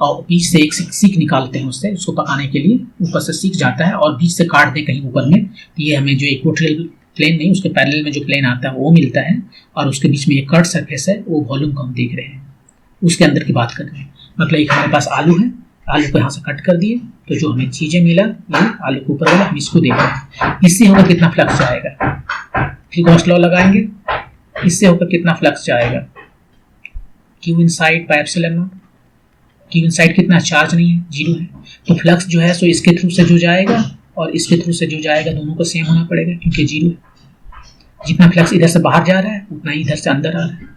और बीच से एक सीख निकालते हैं उससे, उसको पकाने के लिए ऊपर से सीख जाता है और बीच से काट दें कहीं ऊपर में, तो ये हमें जो इक्वेटोरियल प्लेन नहीं उसके पैरेलल में जो प्लेन आता है वो मिलता है, और उसके बीच में एक कर्व सरफेस है, वो वॉल्यूम को हम देख रहे हैं, उसके अंदर की बात कर रहे हैं। मतलब एक हमारे पास आलू है, आलू को यहाँ से कट कर दिए तो जो हमें चीजें मिला ये आलू के ऊपर वाला, हम इसको देख रहे हैं। इससे होकर कितना फ्लक्स जाएगा, फिर गॉस लॉ लगाएंगे, इससे होकर कितना फ्लक्स जाएगा, Q inside bye epsilon not, Q inside कितना, चार्ज नहीं है, 0 है, तो फ्लक्स जो है सो इसके थ्रू से जो जाएगा और इसके थ्रू से जो जाएगा दोनों को सेम होना पड़ेगा क्योंकि 0 है। जितना फ्लक्स इधर से बाहर जा रहा है उतना ही इधर से अंदर आ रहा है।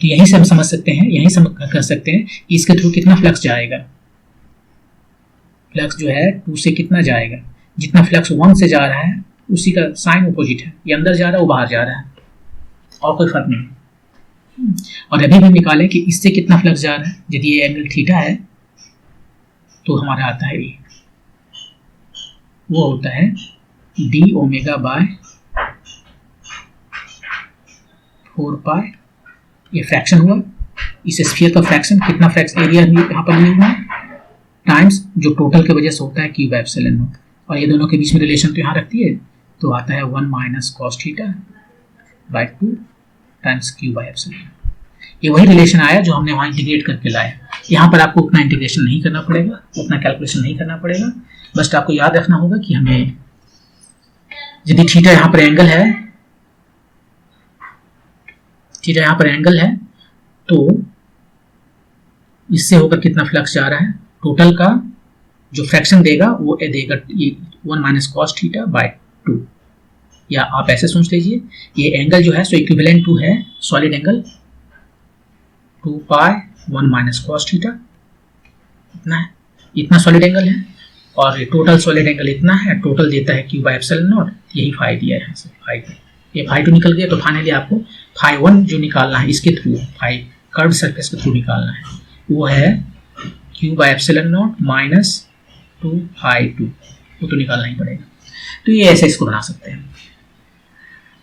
तो यहीं से हम समझ सकते हैं, यहीं से हम कह सकते हैं कि इसके थ्रू कितना फ्लक्स जाएगा। फ्लक्स जो है 2 से कितना जाएगा, जितना फ्लक्स 1 से जा रहा है उसी का साइन अपोजिट है, ये अंदर जा रहा है वो बाहर जा रहा है, और कोई फर्क नहीं। और अभी भी निकालें कि इससे कितना फ्लक्स जा रहा है, यदि ये एंगल थीटा है तो हमारा आता है ये, वो होता है d ओमेगा बाय 4π, ये फ्रैक्शन हुआ, इस स्फीयर का फ्रैक्शन, कितना फ्रैक्शन एरिया यहाँ पर लिया हुआ है, टाइम्स जो टोटल की वजह से होता है Q बाय एप्सिलॉन नॉट, और ये दोनों के बीच में रिलेशन तो यहाँ रखती है, तो आता है 1 - cos θ by 2 times Q by epsilon. ये वही रिलेशन आया जो हमने वहाँ इंटीग्रेट करके लाया। यहाँ पर आपको उतना इंटीग्रेशन नहीं करना पड़ेगा, उतना कैलकुलेशन नहीं करना पड़ेगा, बस आपको याद रखना होगा कि हमें यदि थीटा यहाँ पर एंगल है, थीटा यहाँ पर एंगल है, तो इससे होकर कितना फ्लक्स जा रहा है, टोटल का जो फ्रैक्शन देगा वो देगा ये 1 - cos θ बाय 2, या आप ऐसे सोच लीजिए ये एंगल जो है सो इक्विवेलेंट टू है सॉलिड एंगल 2π 1 - cos θ, इतना है, इतना सॉलिड एंगल है, और ये टोटल सॉलिड एंगल इतना है, टोटल देता है Q बाय एप्सिलॉन नॉट, यही फाई दिया है यहाँ से, फाई ये फाई 2 निकल गया, तो फाइनली आपको फाई 1 जो निकालना है इसके थ्रू, फाई कर्व सरफेस के थ्रू निकालना है, वो है Q by epsilon not minus 2π2, वो तो निकालना ही पड़ेगा। तो ये ऐसे इसको बना सकते हैं।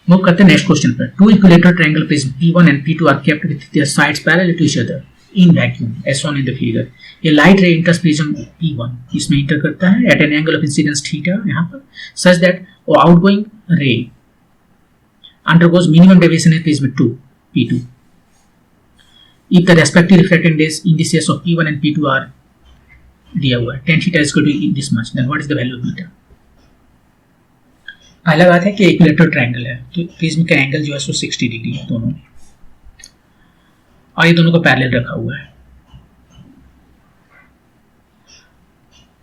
मूव करते हैं नेक्स्ट क्वेश्चन पर। 2 equilateral triangle prism P1 and P2 are kept with their sides parallel to each other in vacuum as shown in the figure. ये लाइट रे इंटर्स प्रिज्म P1 इसमें इंटर करता है at an angle of incidence theta यहाँ पर, such that outgoing ray undergoes minimum deviation in prism 2 P2. If the respective refracting indices of P1 and P2 are दिया हुआ है, tan theta is equal to this much, then what is the value of beta? पहला बात है कि equilateral triangle है, तो prism का एंगल जो है सो 60 डिग्री है दोनों, और ये दोनों को पैरेलल रखा हुआ है।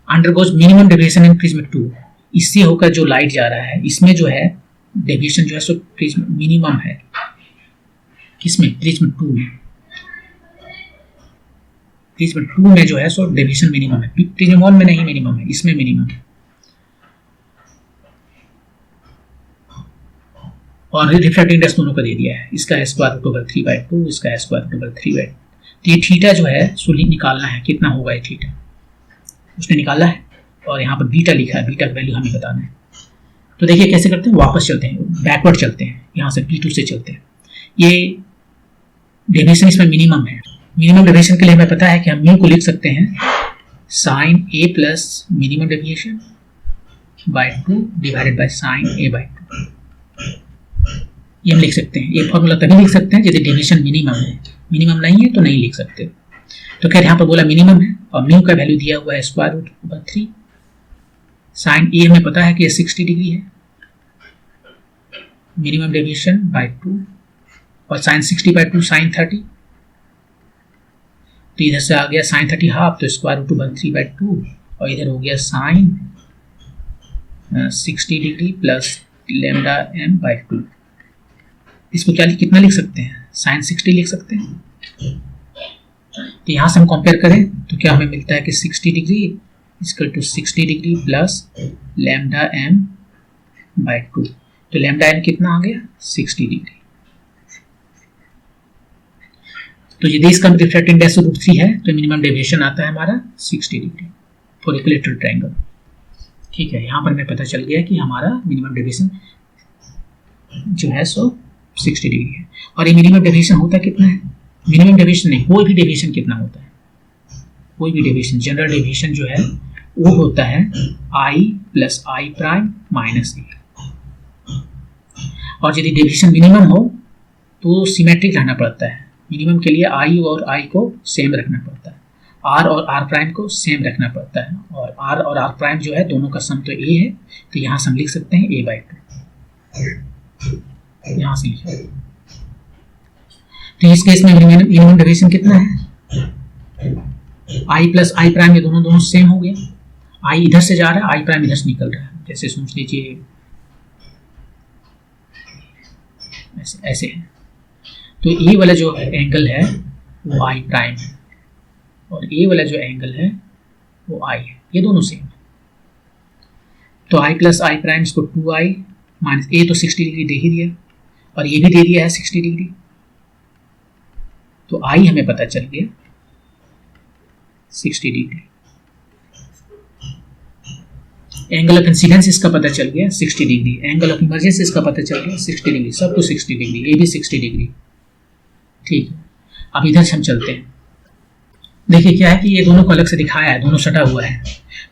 अंडरगोज मिनिमम डेविएशन इन प्रिज्म 2, इससे होकर जो लाइट जा रहा है इसमें जो है डेविएशन जो है सो प्रिज्म मिनिमम है, किसमें, प्रिज्म 2 में, प्रिज्म 2 में जो है सो डेविएशन मिनिमम है, प्रिज्म 1 में नहीं मिनिमम है, इसमें मिनिमम है। और रिफ्रैक्टिव इंडेक्स दोनों का दे दिया है, इसका स्क्वायर रूट ओवर 3/2, इसका स्क्वायर रूट ओवर 3/2। तो ये थीटा जो है सो निकालना है, कितना होगा ये थीटा, उसने निकाला है, और यहाँ पर बीटा लिखा है, बीटा का वैल्यू हमें बताना है। तो देखिए कैसे करते हैं, वापस चलते हैं, बैकवर्ड चलते हैं, यहाँ से P2 से चलते हैं। ये डेविएशन इसमें मिनिमम है, मिनिमम डेविएशन के लिए हमें पता है कि हम म्यू को लिख सकते हैं sine A plus minimum deviation by 2 divided by sine A by 2, ये हम लिख सकते हैं। ये फॉर्मूला तभी लिख सकते हैं यदि डेविएशन मिनिमम है, मिनिमम नहीं है तो नहीं लिख सकते। तो खैर यहाँ पर बोला मिनिमम है, और म्यू का वैल्यू दिया हुआ है स्क्वायर रूट ओवर 3, साइन ए हमें पता है कि 60 डिग्री है, मिनिमम डेविएशन बाय 2, और साइन 60/2 साइन 30, तो इधर से आ गया साइन 30 हाफ, तो स्क्वायर रूट ओवर 3/2, और इधर हो गया sine 60 degree plus lambda m by 2। इसको क्या कितना लिख सकते हैं, साइन 60 लिख सकते हैं। तो यहाँ से हम कंपेयर करें तो क्या हमें मिलता है कि 60 degree equal to 60 degree plus lambda m by 2। तो लैम्डा m कितना आ गया 60 डिग्री। तो यदि इसका रिफ्रैक्टिव इंडेक्स √3 है तो मिनिमम डेविएशन आता है हमारा 60 डिग्री फॉर इक्विलेटरल ट्रायंगल। ठीक है, यहाँ पर हमें पता चल गया कि हमारा मिनिमम डेविएशन जो है सो 60 डिग्री है। और ये मिनिमम डेविएशन होता कितना है, मिनिमम डेविएशन नहीं, कोई भी डेविएशन कितना होता है, कोई भी डेविएशन जनरल डेविएशन जो है वो होता है i plus i prime minus a। और यदि डेविएशन मिनिमम हो तो सिमेट्रिक रहना पड़ता है। मिनिमम के लिए i और i को सेम रखना पड़ता है, r और r प्राइम को सेम रखना पड़ता है, और r और r प्राइम जो है दोनों का सम तो a है, तो यहाँ से हम लिख सकते हैं a बाई 2। यहाँ से लिखा, तो इस केस में मिनिमम डेविएशन कितना है, i प्लस i प्राइम, ये दोनों सेम हो गया। i इधर से जा रहा है, i प्राइम इधर से निकल रहा है। जैसे सोच लीजिए ऐसे है, तो ए वाला जो एंगल है वो i प्राइम है और ए वाला जो एंगल है वो i है, ये दोनों सेम है। तो i प्लस i प्राइम इसको 2i माइनस a तो 60 डिग्री दे ही दिया और ये भी दे दिया है 60 डिग्री, तो i हमें पता चल गया 60 डिग्री। एंगल ऑफ इंसिडेंस इसका पता चल गया 60 डिग्री, एंगल ऑफ इमर्जेंस इसका पता चल गया 60 डिग्री, सब कुछ 60 डिग्री, ये भी 60 डिग्री। ठीक है, अब इधर से हम चलते हैं। देखिए क्या है कि ये दोनों को अलग से दिखाया है, दोनों सटा हुआ है।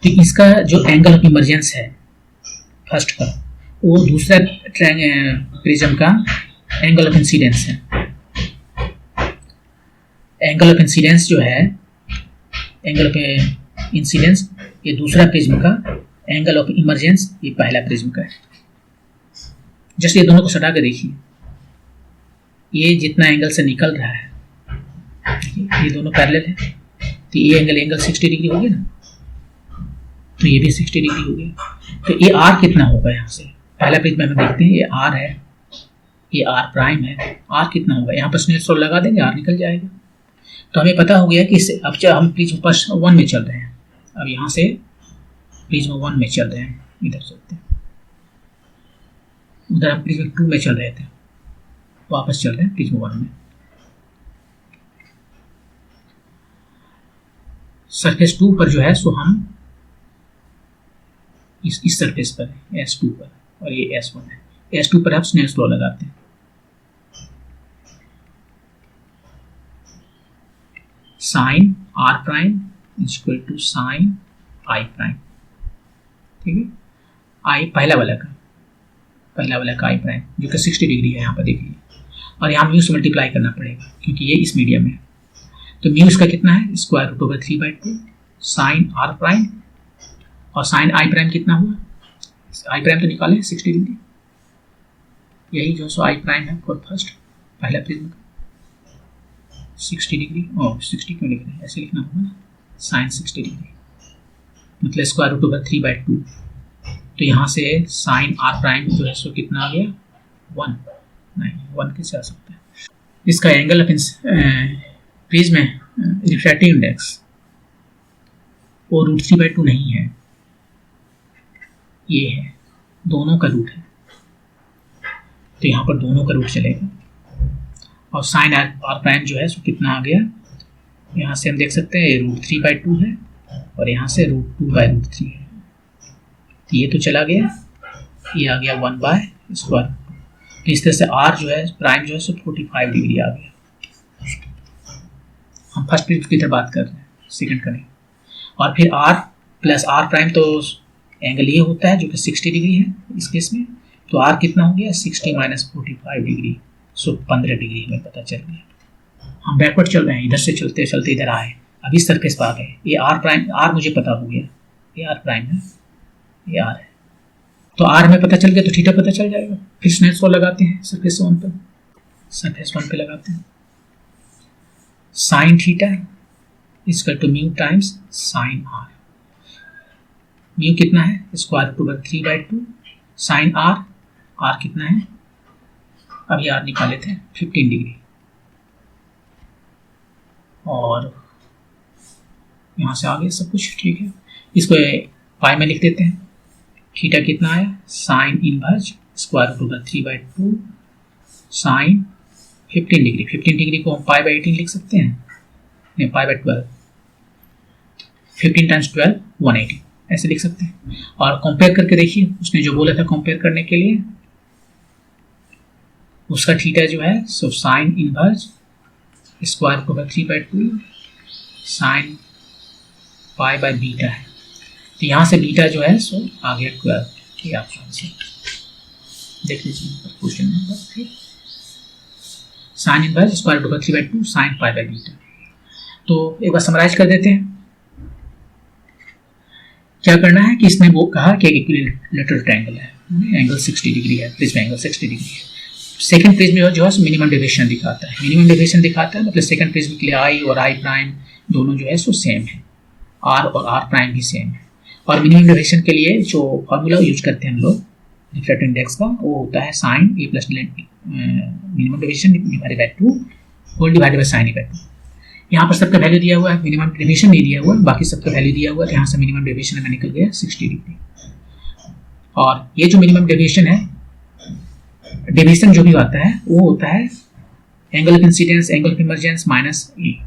तो इसका जो एंगल ऑफ इमर्जेंस है फर्स्ट का, वो दूसरा प्रिज्म का एंगल ऑफ इंसिडेंस है। एंगल ऑफ इंसिडेंस जो है, एंगल ऑफ इंसिडेंस ये दूसरा प्रिज्म का, एंगल ऑफ इमर्जेंस ये पहला प्रिज्म का है। जस्ट ये दोनों को सटा के देखिए, ये जितना एंगल से निकल रहा है, ये दोनों पैरेलल है, तो ये एंगल 60 डिग्री हो गया ना, तो ये भी 60 डिग्री हो गया। तो ये r कितना होगा, यहाँ से पहला प्रिज्म में देखते हैं, ये r है, ये r प्राइम है, r कितना होगा, यहाँ पर स्नेल लगा देंगे, r निकल जाएगा। तो हमें पता हो गया कि अब जब हम प्रिज्म फर्स्ट 1 में चल रहे हैं, अब यहाँ से प्रिज्म 1 में चल रहे हैं, इधर चलते हैं, उधर हम प्रिज्म 2 में चल रहे थे, वापस चल रहे हैं प्रिज्म 1 में। सरफेस 2 पर जो है सो हम इस सरफेस पर है, S2 पर, और ये S1 है। S2 पर आप स्नेल्स लॉ लगाते हैं, sine r prime equal to sine i prime. ठीक है, i पहला वाला का i प्राइम जो कि 60 डिग्री है, यहाँ पर देखिए, और यहाँ म्यू से मल्टीप्लाई करना पड़ेगा क्योंकि ये इस मीडियम में है। तो म्यू इसका कितना है, √3/2 साइन r प्राइम, और साइन i प्राइम कितना हुआ, i प्राइम तो निकाले 60 डिग्री, यही जो सो i प्राइम है फॉर फर्स्ट पहला प्रिज्म का 60 डिग्री। और 60 क्यों लिख रहे हैं, ऐसे लिखना होगा ना, साइन 60 डिग्री मतलब √3/2। तो यहाँ से साइन r प्राइम जो है सो कितना आ गया 1, नहीं 1 कैसे आ सकता है। इसका एंगल ऑफ प्रिज्म में रिफ्रैक्टिव इंडेक्स वो √3/2 नहीं है, ये है, दोनों का रूट है, तो यहाँ पर दोनों का रूट चलेगा। और साइन r प्राइम जो है सो कितना आ गया, यहाँ से हम देख सकते हैं ये √3/2 है और यहाँ से √2/√3 है, तो ये तो चला गया, ये आ गया 1/√2। तो इस तरह से r जो है प्राइम जो है सो 45 डिग्री आ गया। हम फर्स्ट प्रिज्म की तरह बात कर रहे हैं, सेकंड का नहीं। और फिर r प्लस r प्राइम तो एंगल ये होता है जो कि 60 डिग्री है इस केस में, तो r कितना हो गया 60 माइनस 45 डिग्री, सो 15 डिग्री हमें पता चल गया। हम बैकवर्ड चल रहे हैं, इधर से चलते चलते इधर आए, अभी सरफेस पर आ गए, ये r प्राइम, r मुझे पता हो गया, ये r प्राइम है, ये r है, तो r हमें पता चल गया, तो थीटा पता चल जाएगा। फिर स्नेल्स लॉ लगाते हैं सरफेस 1 पर, सरफेस 1 पे लगाते हैं, sine theta equal to mu times sine r। Mu कितना है, square root over 3/2 sine R, R कितना है, अभी आर निकाले थे 15 डिग्री, और यहाँ से आगे सब कुछ ठीक है। इसको पाई में लिख देते हैं। थीटा कितना आया, sine inverse square root over 3/2 sine 15 degree. 15 degree को हम पाई बाई 18 लिख सकते हैं, नहीं पाई बाई 12, 15 टाइम्स 12 180 ऐसे लिख सकते हैं। और कंपेयर करके देखिए, उसने जो बोला था कंपेयर करने के लिए, उसका थीटा जो है सो sine inverse square root over 3/2 sine pi by beta है। तो यहाँ से बीटा जो है सो आ गया 12, ये आपका आंसर देख लीजिए question number 3। Sine inverse square root over 3/2 sine pi by beta. तो एक बार समराइज कर देते हैं। क्या करना है कि इसने वो कहा कि इक्विलैटरल ट्रायंगल है, एंगल 60 डिग्री है, प्रिज्म एंगल 60 डिग्री है। सेकंड प्रिज्म जो है मिनिमम डेविएशन दिखाता है, मिनिमम डेविएशन दिखाता है मतलब सेकंड प्रिज्म के लिए आई और आई प्राइम दोनों जो है सो सेम है, आर और आर प्राइम भी सेम है। और मिनिमम डेविएशन के लिए जो फॉर्मूला यूज करते हैं हम लोग रिफ्रैक्टिव इंडेक्स का, वो होता है sine A plus minimum deviation divided by 2 whole divided by sine A by 2। यहाँ पर सबका वैल्यू दिया हुआ है, मिनिमम डेविएशन नहीं दिया हुआ है, बाकी सबका वैल्यू दिया हुआ है। यहाँ से मिनिमम डेविएशन हमें निकल गया 60 डिग्री। और ये जो मिनिमम डेविएशन है, डेविएशन जो भी आता है वो होता है angle of incidence, angle of emergence minus A.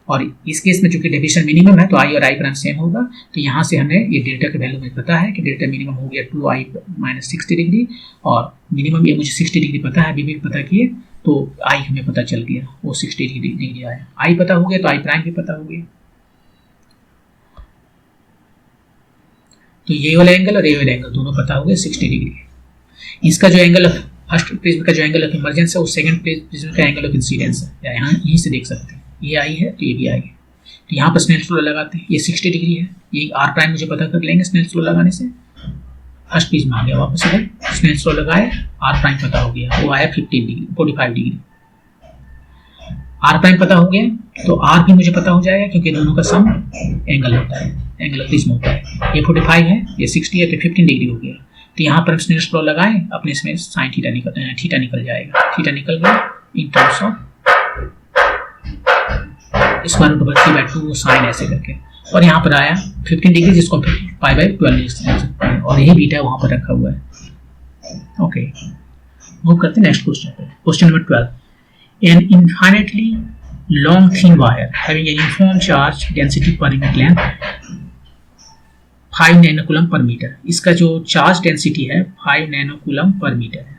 और इस केस में चूंकि डेविएशन मिनिमम है तो आई और आई प्राइम सेम होगा, तो यहाँ से हमें ये डेल्टा के वैल्यू में पता है कि डेल्टा मिनिमम हो गया 2i माइनस 60 डिग्री, और मिनिमम ये मुझे 60 डिग्री पता है, अभी भी पता किए, तो आई हमें पता चल गया, वो 60 डिग्री आया। आई पता हो गया तो आई प्राइम भी पता हो गया। तो ये वाला एंगल और ये वाला एंगल दोनों पता हो गए 60 डिग्री। इसका जो एंगल ऑफ फर्स्ट प्रिज्म का जो एंगल ऑफ इमर्जेंस है वो सेकंड प्रिज्म का एंगल ऑफ इंसिडेंस है, यहाँ यहीं से देख सकते हैं। ये आई है तो ये भी आई है, तो यहाँ पर स्नेल्स लॉ लगाते हैं। ये 60 डिग्री है, ये आर प्राइम मुझे पता कर लेंगे स्नेल्स लॉ लगाने से। फर्स्ट प्रिज्म आ गया वापस इधर, स्नेल्स लॉ लगाए, आर प्राइम पता हो गया, वो आया 15 डिग्री 45 डिग्री। आर प्राइम पता हो गया तो आर भी मुझे पता हो जाएगा क्योंकि दोनों का सम एंगल होता है, एंगल ऑफ प्रिज्म होता है। ये 45 है, ये 60 है, तो 15 डिग्री हो गया। तो यहाँ पर हम स्नेल्स लॉ लगाए, अपने इसमें साइन थीटा निकल जाएगा। थीटा निकल गया in terms of square root over 3/2 sine ऐसे करके, और यहाँ पर आया 15 डिग्री जिसको पाई बाई 12 लिख सकते हैं, और यही बीटा वहाँ पर रखा हुआ है। ओके, मूव करते हैं नेक्स्ट क्वेश्चन पे। Question number 12, an infinitely long thin wire having an uniform charge density per unit length 5 nanocoulomb per metre. इसका जो चार्ज डेंसिटी है 5 नैनोकूलम पर मीटर है।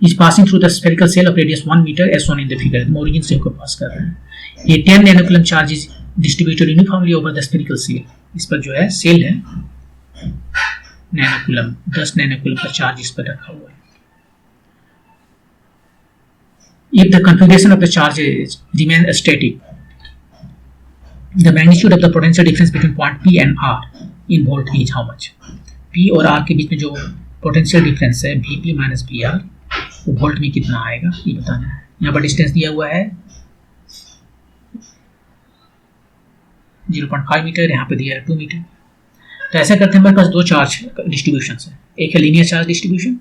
Is passing through the spherical shell of radius 1 metre as shown in the figure. Origin से होकर pass कर रहा है। ये 10 nanocoulomb charge is distributed uniformly over the spherical shell. इस पर जो है सेल है नैनोकूलम, 10 नैनोकूलम का चार्ज इस पर रखा हुआ है। If the configuration of the charges remain static, the magnitude of the potential difference between point P and R in volt is how much? P और R के बीच में जो पोटेंशियल डिफरेंस है Vp माइनस Vr, वो volt में कितना आएगा ये बताना है। यहाँ पर डिस्टेंस दिया हुआ है 0.5 मीटर, यहाँ पे दिया है 2 मीटर। तो ऐसा करते हैं, हमारे पास दो चार्ज डिस्ट्रीब्यूशन है, एक है लीनियर चार्ज डिस्ट्रीब्यूशन,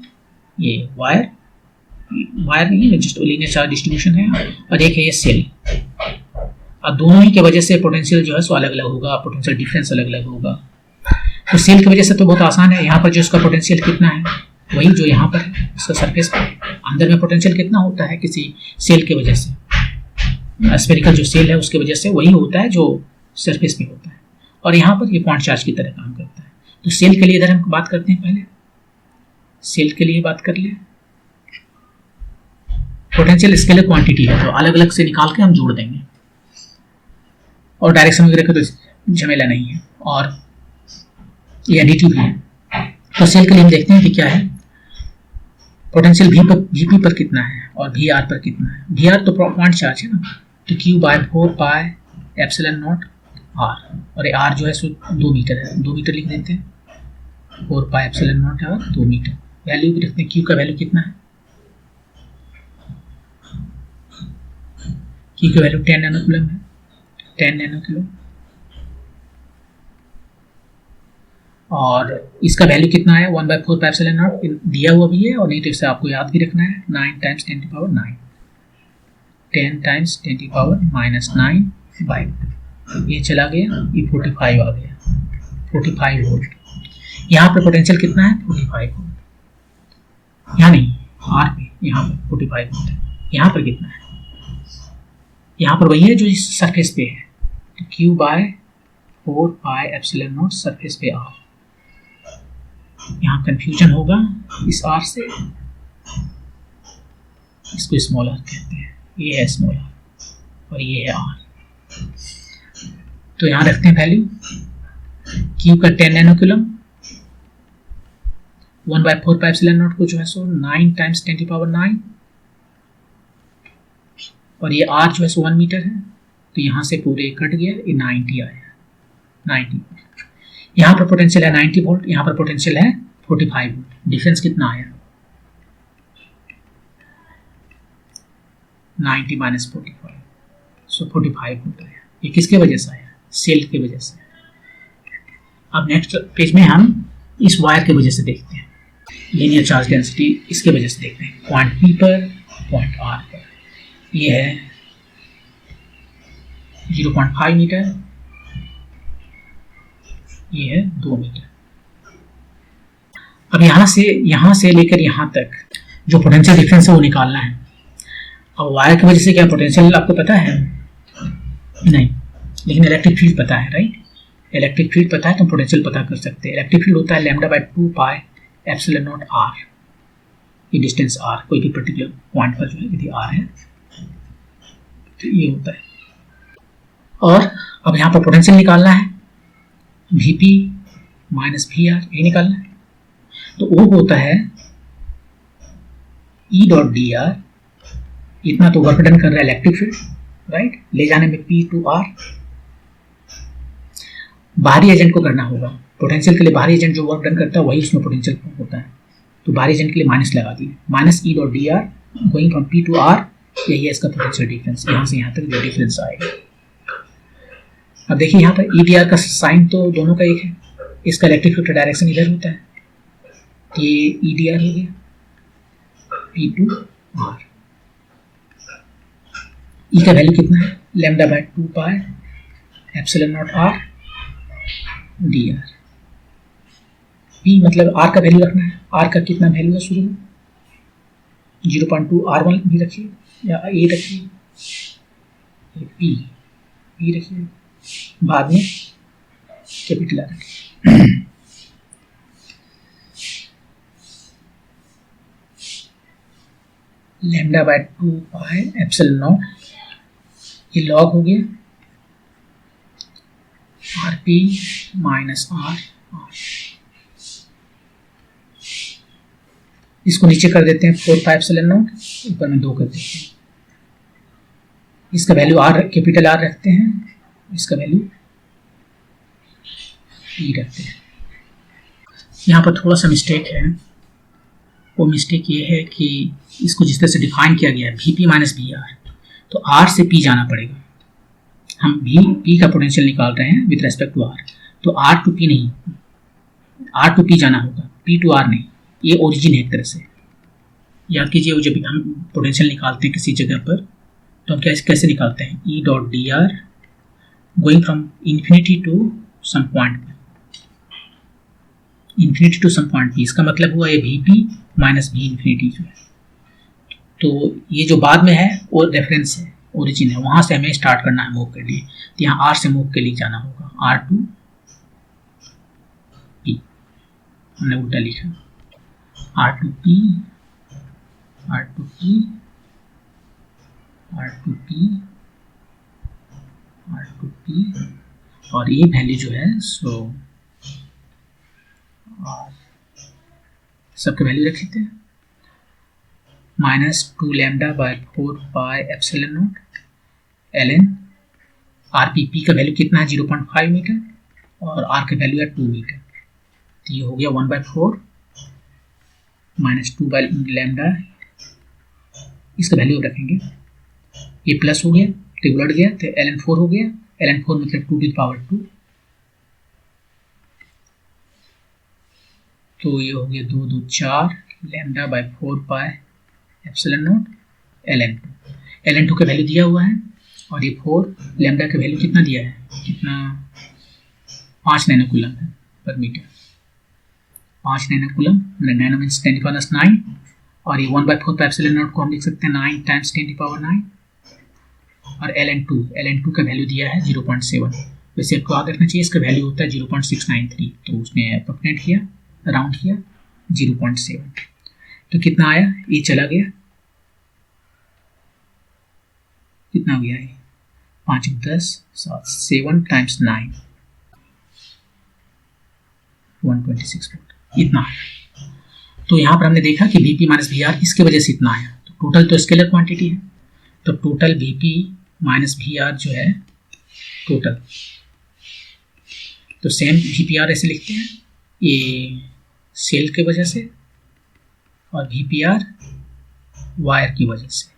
ये वायर नहीं है, जस्ट लीनियर चार्ज डिस्ट्रीब्यूशन है, और एक है ये सेल। अब दोनों ही की वजह से पोटेंशियल जो है सो अलग अलग होगा, पोटेंशियल डिफरेंस अलग अलग होगा। तो सेल की वजह से तो बहुत आसान है, यहाँ पर जो इसका पोटेंशियल कितना है वही जो यहाँ पर है इसका सरफेस पर, अंदर में पोटेंशियल कितना होता है किसी सेल की वजह से, स्फेरिकल जो सेल है उसकी वजह से वही होता है जो सरफेस पे होता है, और यहाँ पर ये पॉइंट चार्ज की तरह काम करता है। तो सेल के लिए इधर हम बात करते हैं, पहले सेल के लिए बात कर ले। पोटेंशियल स्केलर क्वांटिटी है तो अलग अलग से निकाल के हम जोड़ देंगे, और डायरेक्शन वगैरह का तो झमेला नहीं है, और ये एडिटिव भी है। तो सेल के लिए हम देखते हैं कि क्या है, पोटेंशियल Vp पर कितना है और Vr पर कितना है। Vr तो पॉइंट चार्ज है ना, तो Q/4 पाई एप्सिलॉन नॉट R, और ये R जो है सो 2 मीटर है, 2 मीटर लिख देते हैं, 4 pi epsilon naught R 2 metre. Value भी रखते हैं, Q का वैल्यू कितना है, Q का वैल्यू 10 नैनोकूलम है, 10 नैनोकूलम। और इसका वैल्यू कितना है 1/4 पाई एप्सिलॉन नॉट दिया हुआ भी है, और नहीं तो इसे आपको याद भी रखना है 9 टाइम्स 10 की पावर 9, 10 टाइम्स 10 की पावर -9/2। ये चला गया, ये 45 आ गया, 45 वोल्ट। यहाँ पर पोटेंशियल कितना है 45 वोल्ट, यहाँ नहीं आर पे, यहाँ पर 45 वोल्ट है। यहाँ पर कितना है, यहाँ पर वही है जो इस सरफेस पे है, तो Q/4 pi epsilon not surface पे आर। यहाँ कंफ्यूजन होगा इस आर से, इसको स्मॉल आर कहते हैं, ये है स्मॉल आर और ये है आर। तो यहाँ रखते हैं वैल्यू, Q का 10 nano coulomb, 1/4 pi epsilon not को जो है सो 9 टाइम्स 10 की पावर 9, और ये R जो है सो 1 मीटर है, तो यहाँ से पूरे कट गया, ये 90 आया, 90 वोल्ट। यहाँ पर पोटेंशियल है 90 वोल्ट, यहाँ पर पोटेंशियल है 45 वोल्ट। डिफरेंस कितना आया 90 माइनस 45, सो 45 वोल्ट आया। ये किसके वजह से आया, सेल की वजह से। अब नेक्स्ट पेज में हम इस वायर की वजह से देखते हैं, लीनियर चार्ज डेंसिटी इसके वजह से देखते हैं, पॉइंट P पर पॉइंट R पर। ये है 0.5 मीटर, ये है 2 मीटर। अब यहां से लेकर यहां तक जो पोटेंशियल डिफरेंस है वो निकालना है। अब वायर की वजह से क्या पोटेंशियल आपको पता है नहीं, लेकिन इलेक्ट्रिक फील्ड पता है, राइट। इलेक्ट्रिक फील्ड पता है तो पोटेंशियल पता कर सकते हैं। इलेक्ट्रिक फील्ड होता है λ/2 पाई एप्सिलॉन नॉट r, ये डिस्टेंस r कोई भी पर्टिकुलर पॉइंट पर जो है यदि r है तो ये होता है। और अब यहाँ पर पोटेंशियल निकालना है, Vp माइनस VR ये निकालना है, तो वो होता है E.dr, इतना तो वर्क डन कर रहा है इलेक्ट्रिक फील्ड, राइट, ले जाने में P to R। बाहरी एजेंट को करना होगा, पोटेंशियल के लिए बाहरी एजेंट जो वर्क डन करता है वही उसमें पोटेंशियल होता है, तो बाहरी एजेंट के लिए माइनस लगा दिए, minus E.dr going from P to R, यही है इसका पोटेंशियल डिफरेंस, यहाँ से यहाँ तक जो डिफरेंस आएगा। अब देखिए यहाँ पर E.dr का साइन तो दोनों का एक है, इसका इलेक्ट्रिक फील्ड डायरेक्शन इधर होता है, तो ये E.dr हो गया P to R। E का वैल्यू कितना है λ/2 pi epsilon naught R dr। P मतलब R का वैल्यू रखना है, R का कितना वैल्यू है शुरू में 0.2 R1 भी रखिए या A रखिए, P रखिए, बाद में कैपिटल R रखिए। λ/2 पाई एप्सिलॉन नॉट, ये लॉग हो गया Rp माइनस R। इसको नीचे कर देते हैं 4 पाई एप्सिलॉन नॉट, ऊपर में 2 कर देते हैं। इसका वैल्यू R कैपिटल R रखते हैं, इसका वैल्यू P रखते हैं। यहाँ पर थोड़ा सा मिस्टेक है, वो मिस्टेक ये है कि इसको जिस तरह से डिफाइन किया गया है Vp माइनस VR, तो R से P जाना पड़ेगा। हम P का पोटेंशियल निकाल रहे हैं विद रेस्पेक्ट टू R, तो R टू P नहीं, R टू P जाना होगा, P टू R नहीं। ये ओरिजिन है एक तरह से, याद कीजिए। वो जब हम पोटेंशियल निकालते हैं किसी जगह पर तो हम कैसे निकालते हैं, E.dr going from infinity to some point, infinity to some point P, इसका मतलब हुआ ये Vp माइनस V इन्फिनिटी जो है। तो ये जो बाद में है वो रेफरेंस है, ओरिजिन है, वहां से हमें स्टार्ट करना है मूव के लिए, तो यहाँ R से मूव के लिए जाना होगा, R टू P, हमने उल्टा लिखा, R to P, R to P, R to P, R to P, और ये वैल्यू जो है सो सबके वैल्यू रख लेते हैं, -2 λ/4 pi epsilon naught ln Rp। P का वैल्यू कितना है 0.5 मीटर और R का वैल्यू है 2 मीटर, तो ये हो गया 1/4 -2 λ, इसका वैल्यू रखेंगे, ये प्लस हो गया तो उलट गया तो ln 4 हो गया, ln 4 मतलब 2 टू द पावर 2, तो ये हो गया 2 2 4 lambda by 4 pi epsilon not ln2 का वैल्यू दिया हुआ है और ये 4 लैम्डा का वैल्यू कितना दिया है, कितना 5 नैनो कूलम है per metre, 5 nano coulomb, nano means 10⁻⁹ और ये 1/4 पाई एप्सिलॉन नॉट को हम लिख सकते हैं 9 टाइम्स 10⁻⁹ और ln2 का वैल्यू दिया है 0.7। वैसे आपको याद रखना चाहिए इसका वैल्यू होता है 0.693, तो उसने अप्रोक्सीमेट किया, राउंड किया 0.7, तो कितना आया, ये चला गया, कितना हो गया है 5 10 7 7 टाइम्स 9 126 वोल्ट इतना आया। तो यहाँ पर हमने देखा कि Vp माइनस VR किसके वजह से इतना आया, तो टोटल तो स्केलर क्वांटिटी है, तो टोटल Vp माइनस VR जो है टोटल, तो सेम VPR ऐसे लिखते हैं, ये सेल की वजह से और VPR वायर की वजह से,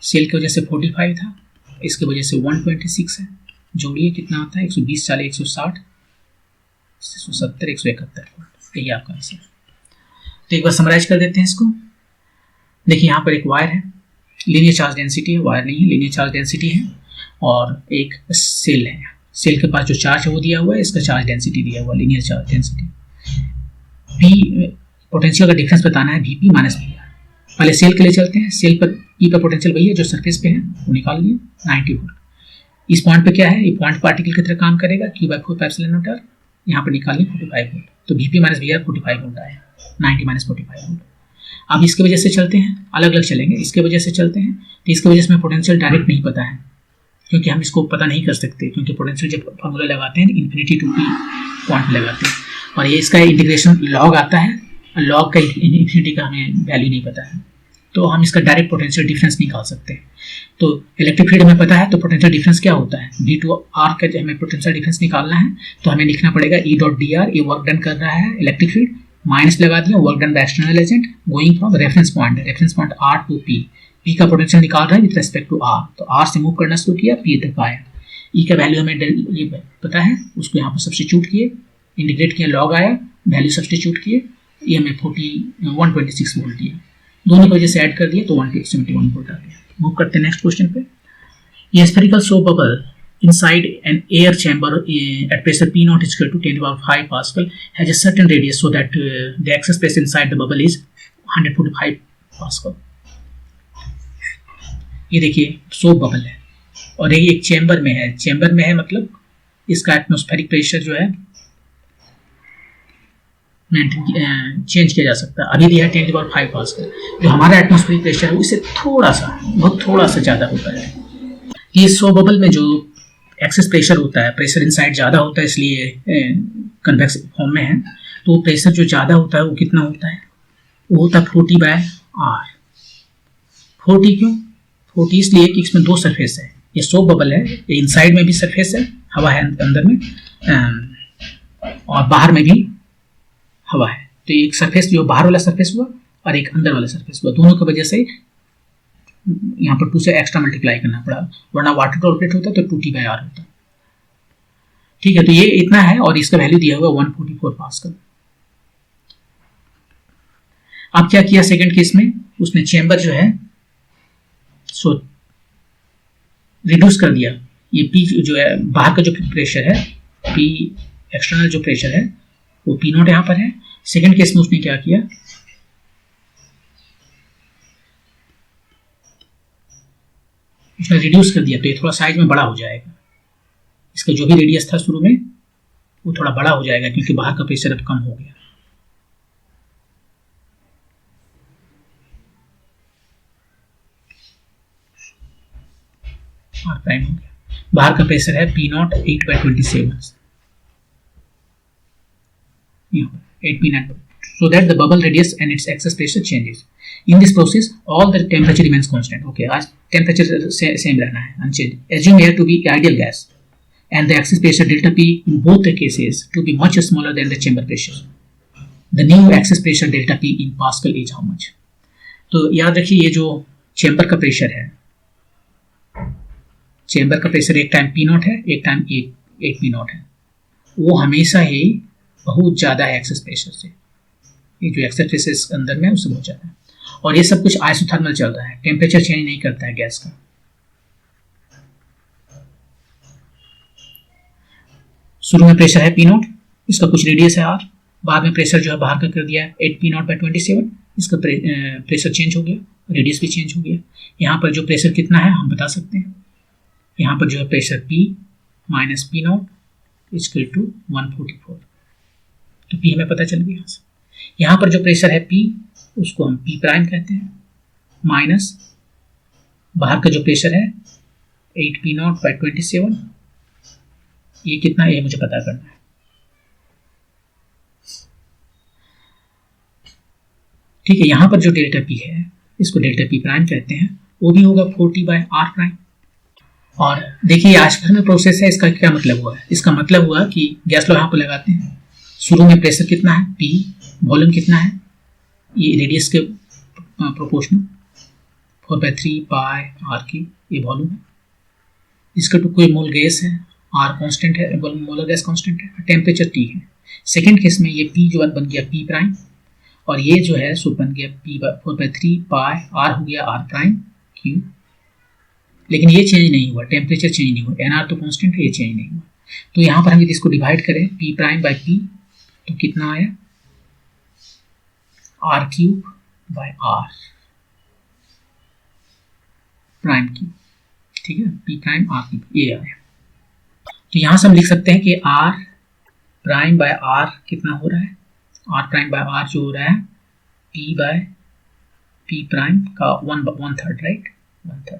सेल की वजह से 45 था, इसकी वजह से 126 है, जोड़िए कितना आता है 120 चाले 160 170 171 वोल्ट, यही आपका आंसर। तो एक बार समराइज कर देते हैं इसको। देखिए यहाँ पर एक वायर है, लीनियर चार्ज डेंसिटी है, वायर नहीं है, लीनियर चार्ज डेंसिटी है, और एक सेल है, सेल के पास जो चार्ज है वो दिया हुआ है, इसका चार्ज डेंसिटी दिया हुआ है, linear charge density. P potential का डिफरेंस बताना है Vp माइनस VR। पहले सेल के लिए चलते हैं, सेल पर ई का पोटेंशियल वही है जो सरफेस पे है, वो निकाल लिए 90 वोल्ट। इस पॉइंट पे क्या है, ये पॉइंट पार्टिकल की तरह काम करेगा, Q/4 पाई एप्सिलॉन नॉट r, यहाँ पर निकाल लिए 45 वोल्ट, तो Vp माइनस VR 45 वोल्ट आया, 90 माइनस 45 वोल्ट। अब इसके वजह से चलते हैं, अलग अलग चलेंगे, इसके वजह से चलते हैं, तो इसके वजह से हमें पोटेंशियल डायरेक्ट नहीं पता है, क्योंकि हम इसको पता नहीं कर सकते, क्योंकि पोटेंशियल जब फॉर्मूला लगाते हैं इन्फिनिटी टू पी पॉइंट लगाते हैं, और ये इसका इंटीग्रेशन लॉग आता है, और लॉग का इन्फिनिटी का हमें वैल्यू नहीं पता है, तो हम इसका डायरेक्ट पोटेंशियल डिफरेंस निकाल सकते हैं। तो इलेक्ट्रिक फील्ड हमें पता है, तो पोटेंशियल डिफरेंस क्या होता है, V/R का जब हमें पोटेंशियल डिफरेंस निकालना है तो हमें लिखना पड़ेगा E.dr, ये वर्क डन कर रहा है इलेक्ट्रिक फील्ड, माइनस लगा दिया, work done by external agent going from reference point R to P का पोटेंशियल निकाल रहा है विद रेस्पेक्ट टू R, तो R से मूव करना शुरू किया, P तक आया, E का वैल्यू हमें ये पता है, उसको यहाँ पर सब्स्टिट्यूट किए, इंटीग्रेट किया, लॉग आया, वैल्यू सब्स्टिट्यूट किए, ये हमें 126 वोल्ट दिया, दोनों की वजह से ऐड कर दिया तो 171 वोल्ट आ गया। मूव करते हैं नेक्स्ट क्वेश्चन पे। ये spherical soap bubble inside an air chamber at pressure P0 is equal to 10⁵ Pascal has a certain radius so that the excess pressure inside the bubble is 145 Pascal। ये देखिए soap bubble है और ये एक chamber में है, chamber में है मतलब इसका एटमॉस्फेरिक प्रेशर जो है चेंज किया जा सकता है। अभी दिया है 10⁵ पास्कल, जो हमारा एटमॉस्फेरिक प्रेशर है उससे थोड़ा सा, बहुत थोड़ा सा ज़्यादा होता है। ये सोप बबल में जो एक्सेस प्रेशर होता है, प्रेशर इनसाइड ज़्यादा होता है, इसलिए कन्वेक्स फॉर्म में है, तो प्रेशर जो ज़्यादा होता है वो कितना होता है, वो होता है 40/R। 40 क्यों, 40 इसलिए कि इसमें दो सरफेस है, ये सोप बबल है, ये इनसाइड में भी सरफेस है, हवा है अंदर में, और बाहर में भी हवा है, तो एक सरफेस जो बाहर वाला सरफेस हुआ और एक अंदर वाला सरफेस हुआ, दोनों की वजह से यहाँ पर 2 से एक्स्ट्रा मल्टीप्लाई करना पड़ा, वरना वाटर ड्रॉपलेट होता तो 2T/R होता। ठीक है, तो ये इतना है और इसका वैल्यू दिया हुआ 144 पास्कल। अब क्या किया सेकंड केस में, उसने चेंबर जो है सो रिड्यूस कर दिया, ये P जो है बाहर का जो प्रेशर है, P एक्सटर्नल जो प्रेशर है वो P0 यहाँ पर है। सेकंड केस में उसने क्या किया, उसने रिड्यूस कर दिया, तो ये थोड़ा साइज में बड़ा हो जाएगा, इसका जो भी रेडियस था शुरू में वो थोड़ा बड़ा हो जाएगा क्योंकि बाहर का प्रेशर अब कम हो गया। R प्राइम हो गया, बाहर का प्रेशर है P0 8/27, 8P0, so that the bubble radius and its excess pressure changes. In this process, all the temperature remains constant. Okay, आज temperature same रहना है, unchanged. Assume air to be ideal gas, and the excess pressure delta P in both the cases to be much smaller than the chamber pressure. The new excess pressure delta P in Pascal is how much? तो याद रखिए ये जो chamber का pressure है, chamber का pressure एक time P0 है, एक टाइम 8P0 है, वो हमेशा ही बहुत ज़्यादा है एक्सेस प्रेशर से, ये जो एक्सेस प्रेशर अंदर में है उससे बहुत ज़्यादा है। और ये सब कुछ आइसोथर्मल चल रहा है, टेम्परेचर चेंज नहीं करता है गैस का। शुरू में प्रेशर है P0, इसका कुछ रेडियस है R, बाद में प्रेशर जो है बाहर का कर दिया है 8 P0/27, इसका प्रेशर चेंज हो गया, रेडियस भी चेंज हो गया। यहाँ पर जो प्रेशर कितना है हम बता सकते हैं, यहाँ पर जो है pressure P minus P0 equal to 144, तो P हमें पता चल गया। यहाँ पर जो प्रेशर है P उसको हम P प्राइम कहते हैं, माइनस बाहर का जो प्रेशर है 8 P0/27, ये कितना है ये मुझे पता करना है। ठीक है, यहाँ पर जो डेल्टा P है इसको डेल्टा P प्राइम कहते हैं, वो भी होगा 4T/R प्राइम। और देखिए आजकल में प्रोसेस है, इसका क्या मतलब हुआ है, इसका मतलब हुआ कि गैस लो यहाँ पर लगाते हैं, शुरू में प्रेशर कितना है P, वॉल्यूम कितना है, ये रेडियस के प्रोपोर्शनल 4/3 पाई R की ये वॉल्यूम है, इसका तो कोई मोल गैस है, R कांस्टेंट है, मोलर गैस कांस्टेंट है, टेम्परेचर T है। सेकेंड केस में ये P जो बन गया P प्राइम, और ये जो है सो बन गया P 4/3 पाई R हो गया R प्राइम क्यू, लेकिन ये चेंज नहीं हुआ, टेम्परेचर चेंज नहीं हुआ, NR तो कांस्टेंट है, ये चेंज नहीं हुआ। तो यहाँ पर हम यदि इसको डिवाइड करें P प्राइम बाई P तो कितना आया R³/R प्राइम क्यूब, ठीक है, P प्राइम R³ ये आया। तो यहाँ से हम लिख सकते हैं कि R प्राइम बाय R कितना हो रहा है, R प्राइम बाय R जो हो रहा है P बाय P प्राइम का 1/3, राइट, 1/3।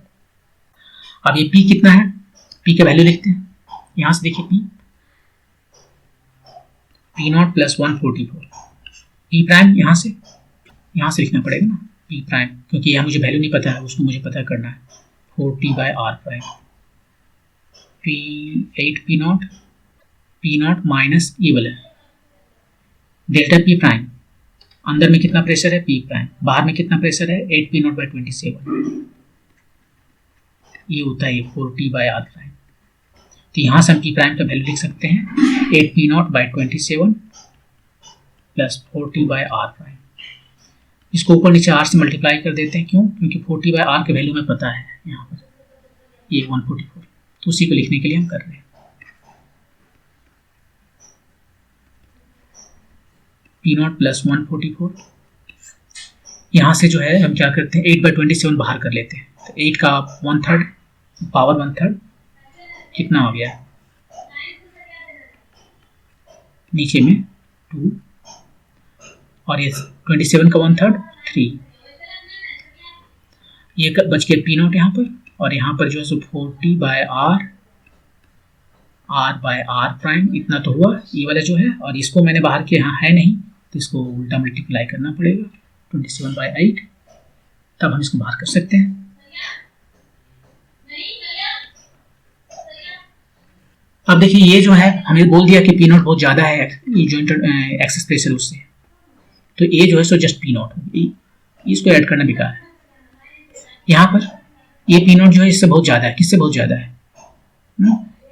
अब ये P कितना है, P के वैल्यू लिखते हैं, यहाँ से देखिए P0 प्लस 144, P प्राइम यहाँ से लिखना पड़ेगा ना P प्राइम, क्योंकि यहाँ मुझे वैल्यू नहीं पता है, उसको मुझे पता करना है 4T/R prime, P8 P0 minus ये वाला डेल्टा P प्राइम, अंदर में कितना प्रेशर है P प्राइम, बाहर में कितना प्रेशर है 8 P0/27, ये होता है 4T/R प्राइम। तो यहाँ से हम P प्राइम का वैल्यू लिख सकते हैं 8 P0/27 प्लस 4T/R प्राइम। इसको ऊपर नीचे R से मल्टीप्लाई कर देते हैं, क्यों, क्योंकि 4T/R के वैल्यू में पता है यहाँ पर ये 144, तो उसी को लिखने के लिए हम कर रहे हैं। P0 प्लस 144, यहाँ से जो है हम क्या करते हैं 8/27 बाहर कर लेते हैं, तो 8 का 1/3 पावर 1/3 कितना हो गया, नीचे में 2 और ये 27 का 1/3 3, ये बच गया P0 यहाँ पर, और यहाँ पर जो है सो 4T/R R/R प्राइम इतना तो हुआ ये वाला जो है, और इसको मैंने बाहर के यहाँ है नहीं तो इसको उल्टा मल्टीप्लाई करना पड़ेगा 27/8, तब हम इसको बाहर कर सकते हैं। अब देखिए ये जो है हमें बोल दिया कि P0 बहुत ज़्यादा है, ये जो एक्सेस प्रेशर उससे, तो ये जो है सो जस्ट P0, इसको ऐड करना बेकार है। यहाँ पर ये P0 जो है इससे बहुत ज़्यादा है, किससे बहुत ज़्यादा है,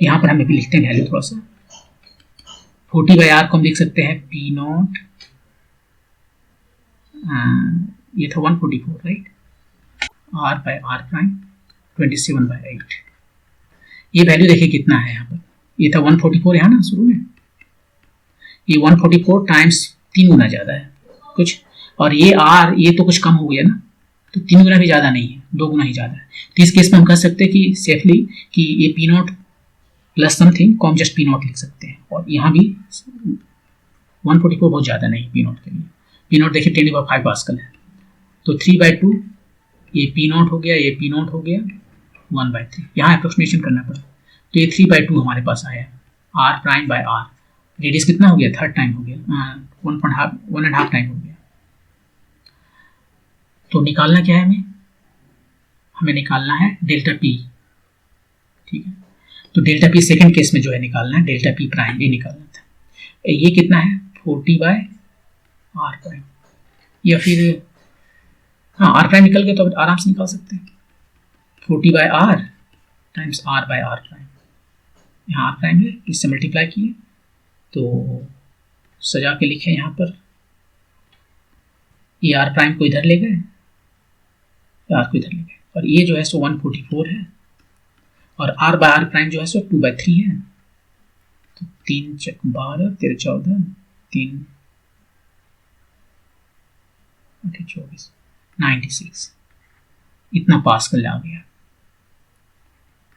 यहाँ पर हम अभी लिखते हैं वैल्यू थोड़ा सा, 40/R को हम लिख सकते हैं P0, ये था 144, राइट, R/R प्राइम 27/8, ये वैल्यू देखिए कितना है यहाँ पर, ये था 144 यहाँ ना शुरू में, ये 144 टाइम्स 3 गुना ज़्यादा है कुछ, और ये R ये तो कुछ कम हो गया ना, तो 3 गुना भी ज़्यादा नहीं है, 2 गुना ही ज़्यादा है। तो इस केस में हम कह सकते हैं कि सेफली कि ये P0 प्लस समथिंग को हम जस्ट P0 लिख सकते हैं, और यहाँ भी 144 बहुत ज़्यादा नहीं P0 के लिए, P0 देखिए 10⁵ पास्कल है, तो 3/2 ये P0 हो गया, ये P0 हो गया 1/3, यहाँ अप्रोक्सीमेशन करना पड़ा, तो ये 3/2 हमारे पास आया, R prime by R, radius कितना हो गया, 3rd टाइम हो गया, 1.5 टाइम हो गया। तो निकालना क्या है हमें निकालना है डेल्टा P, ठीक है, तो डेल्टा P सेकेंड केस में जो है निकालना है डेल्टा P प्राइम, ये निकालना था, ये कितना है 4T/R प्राइम, या फिर हाँ R प्राइम निकल गया तो आराम से निकाल सकते हैं 4T/R टाइम्स R/R प्राइम, यहाँ R प्राइम है, इससे मल्टीप्लाई किए, तो सजा के लिखे यहाँ पर ये आर प्राइम को इधर ले गए, आर को इधर ले गए, और ये जो है सो 144 है, और आर बाय आर प्राइम जो है सो 2/3 है। तो 3 चक 12 13 14 3 24 96, इतना पास्कल आ गया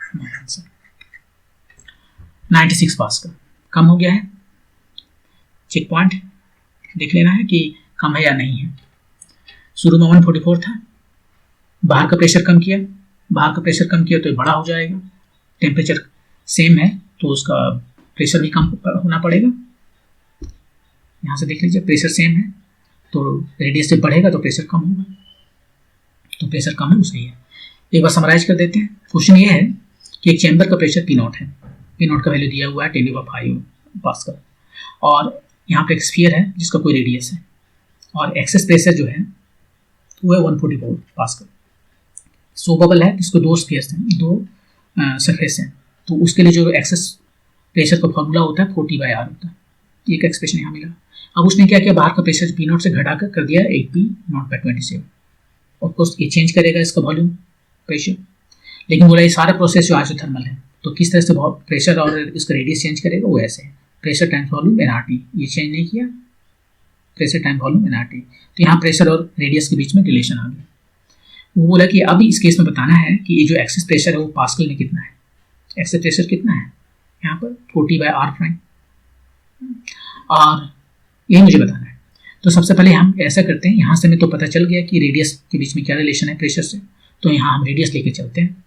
आंसर। 96 पास्कल कम हो गया है। चेक पॉइंट देख लेना है कि कम है या नहीं है। शुरू में 144 था, बाहर का प्रेशर कम किया, बाहर का प्रेशर कम किया तो ये बड़ा हो जाएगा। टेम्परेचर सेम है तो उसका प्रेशर भी कम होना पड़ेगा। यहाँ से देख लीजिए प्रेशर सेम है तो रेडियस से बढ़ेगा तो प्रेशर कम होगा, तो प्रेशर कम है वो सही है। एक बार समराइज कर देते हैं। क्वेश्चन ये है कि एक चैम्बर का प्रेशर P0 है, P0 का वैल्यू दिया हुआ है 10⁵ पास्कल, और यहाँ पे एक स्फीयर है जिसका कोई रेडियस है, और एक्सेस प्रेशर जो है वो है 144 पास्कल। सो बबल है जिसको दो स्फीयर्स हैं, दो सरफेस हैं, तो उसके लिए जो एक्सेस प्रेशर का फॉर्मूला होता है 40/R होता है। एक एक्सप्रेशन यहाँ मिला। अब उसने क्या किया, बाहर का प्रेशर P0 से घटा कर दिया 8P0/27। ऑफकोर्स ये चेंज करेगा इसका वॉल्यूम प्रेशर, लेकिन बोला ये सारा प्रोसेस जो आइसोथर्मल है तो किस तरह से प्रेशर और इसका रेडियस चेंज करेगा, वो ऐसे है प्रेशर टाइम्स वॉल्यूम nRT। ये चेंज नहीं किया, प्रेशर टाइम वॉल्यूम nRT। तो यहाँ प्रेशर और रेडियस के बीच में रिलेशन आ गया। वो बोला कि अब इस केस में बताना है कि ये जो एक्सेस प्रेशर है वो पास्कल में कितना है। एक्सेस प्रेशर कितना है यहाँ पर 40/R प्राइम, और यही मुझे बताना है। तो सबसे पहले हम ऐसा करते हैं, यहाँ से हमें तो पता चल गया कि रेडियस के बीच में क्या रिलेशन है प्रेशर से, तो यहाँ हम रेडियस लेके चलते हैं।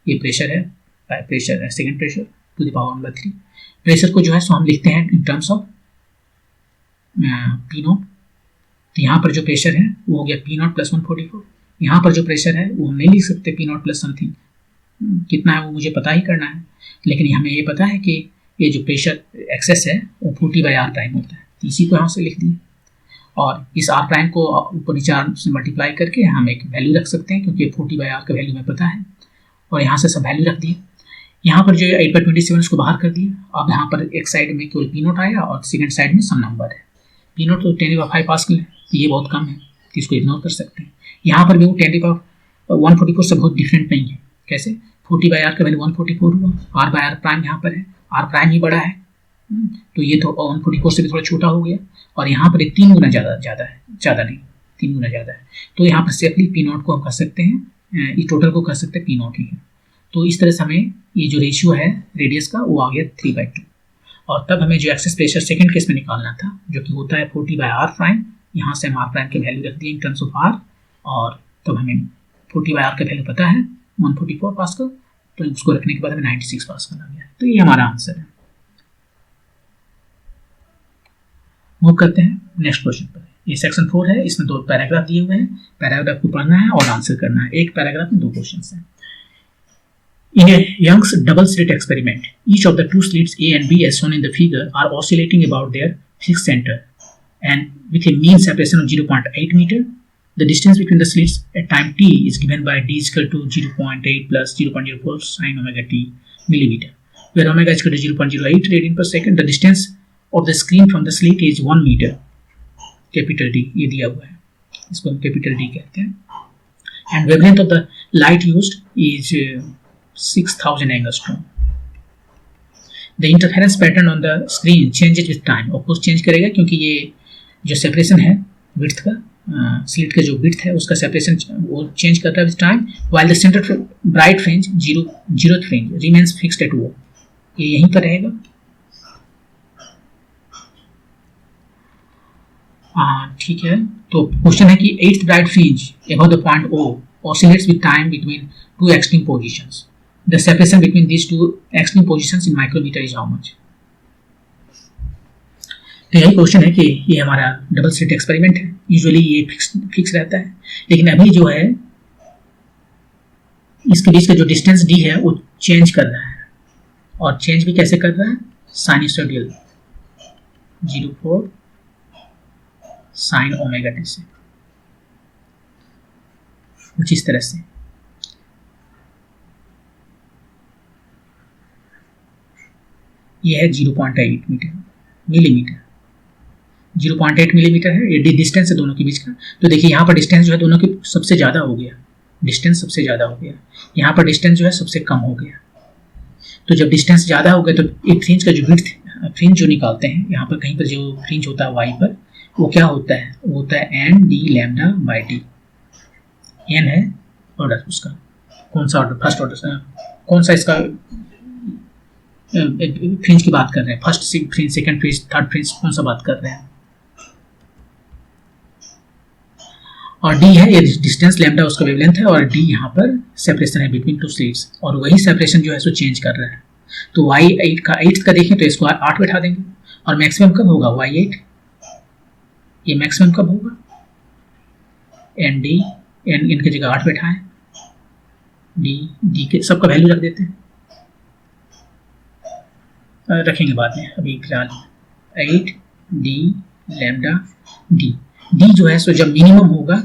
ये प्रेशर है, प्रेशर है second pressure to the power 1/3। Pressure को जो है सो हम लिखते हैं इन टर्म्स ऑफ P0। तो यहाँ पर जो प्रेशर है वो हो गया P0 + 144। यहाँ पर जो प्रेशर है वो हम नहीं लिख सकते P0 + समथिंग, कितना है वो मुझे पता ही करना है, लेकिन हमें ये पता है कि ये जो प्रेशर एक्सेस है वो 40/R प्राइम होता है, तो इसी को यहाँ से लिख दिए, और इस R प्राइम को ऊपर नीचे R से मल्टीप्लाई करके हम एक वैल्यू रख सकते हैं, क्योंकि 40/R का वैल्यू हमें पता है, और यहाँ से सब वैल्यू रख दिए। यहाँ पर जो 8/27 उसको बाहर कर दिया। अब यहाँ पर एक साइड में केवल P0 आया और सेकेंड साइड में सम नंबर है। P0 तो 10⁵ पास्कल है, तो ये बहुत कम है, तो इसको इग्नोर कर सकते हैं। यहाँ पर भी वो 10⁵144 से बहुत डिफरेंट नहीं है। कैसे 40/R का वैल्यू 144 हुआ, R/R प्राइम यहाँ पर है, R प्राइम ही बड़ा है, तो ये तो 144 से भी थोड़ा छोटा हो गया, और यहाँ पर 3 गुना ज़्यादा है, ज़्यादा नहीं 3 गुना ज़्यादा है। तो यहाँ पर सेफली P0 को हम कर सकते हैं, इस टोटल को कर सकते हैं P0 ही है। तो इस तरह से हमें ये जो रेशियो है रेडियस का वो आ गया 3/2, और तब हमें जो एक्सेस प्रेशर सेकंड केस में निकालना था जो कि होता है 40/R प्राइम, यहाँ से हम R प्राइम के वैल्यू रख दिए इन टर्म्स ऑफ R, और तब हमें 40/R का वैल्यू पता है 144 पास्कल, तो उसको रखने के बाद हमें 96 पास्कल आ गया। तो ये हमारा आंसर है। मूव करते हैं नेक्स्ट क्वेश्चन पर। ये सेक्शन 4 है, इसमें 2 पैराग्राफ दिए हुए हैं, पैराग्राफ को पढ़ना है और आंसर करना है। एक पैराग्राफ में 2 क्वेश्चन हैं। In a Young's double slit experiment, each of the 2 slits A and B as shown in the figure are oscillating about their fixed center and with a mean separation of 0.8 meter. The distance between the slits at time t is given by d is equal to 0.8 plus 0.04 sin omega t millimeter, where omega is equal to 0.08 radian per second. The distance of the screen from the slit is 1 meter, capital D, ये दिया हुआ है, इसको हम capital D कहते हैं, and wavelength of the light used is 6000 angstrom. The interference pattern on the screen changes with time. Of course change करेगा क्योंकि ये जो सेपरेशन है विड्थ का, स्लिट का जो विड्थ है उसका सेपरेशन वो चेंज करता है with time, while the center bright fringe zeroth fringe remains fixed at O. ये यहीं पर रहेगा। ठीक है, तो क्वेश्चन है कि 8th bright fringe above the point O oscillates with time between 2 extreme positions. The separation between these 2 extreme positions in micrometer is how much? तो यही क्वेश्चन है कि ये हमारा डबल स्लिट एक्सपेरिमेंट है। यूजुअली ये फिक्स रहता है, लेकिन अभी जो है इसके बीच का जो डिस्टेंस डी है वो चेंज कर रहा है, और चेंज भी कैसे कर रहा है, साइनसोइडल 0.4 साइन ओमेगा टी से, कुछ इस तरह से। ये है 0.8 मीटर मिलीमीटर, 0.8 मिलीमीटर है, ये डिस्टेंस है दोनों के बीच का। तो देखिए यहाँ पर डिस्टेंस जो है दोनों की सबसे ज़्यादा हो गया, डिस्टेंस सबसे ज़्यादा हो गया, यहाँ पर डिस्टेंस जो है सबसे कम हो गया। तो जब डिस्टेंस ज़्यादा हो गया तो एक फ्रिंज का जो विड्थ, फ्रिंज जो निकालते हैं यहाँ पर कहीं पर जो फ्रिंज होता है वाई पर, वो क्या होता है, वो होता है N D lambda by D. N है ऑर्डर उसका, कौन सा ऑर्डर, फर्स्ट ऑर्डर, कौन सा इसका फ्रिंज की बात कर रहे हैं, first fringe, second fringe, third fringe, कौन सा बात कर रहे हैं। और डी है ये डिस्टेंस, लैम्डा उसका वेवलेंथ है, और डी यहाँ पर सेपरेशन है बिटवीन टू स्लिट्स, और वही सेपरेशन जो है सो चेंज कर रहा है। तो वाई 8 का देखें तो इसको 8 बैठा देंगे, और मैक्सिमम कब होगा वाई 8, ये मैक्सिमम कब होगा, एन डी, एन इनकी जगह 8 बैठा है, डी के सबका वैल्यू रख देते हैं, रखेंगे बाद में, अभी फिलहाल 8 डी लैम्डा डी। डी जो है सो जब मिनिमम होगा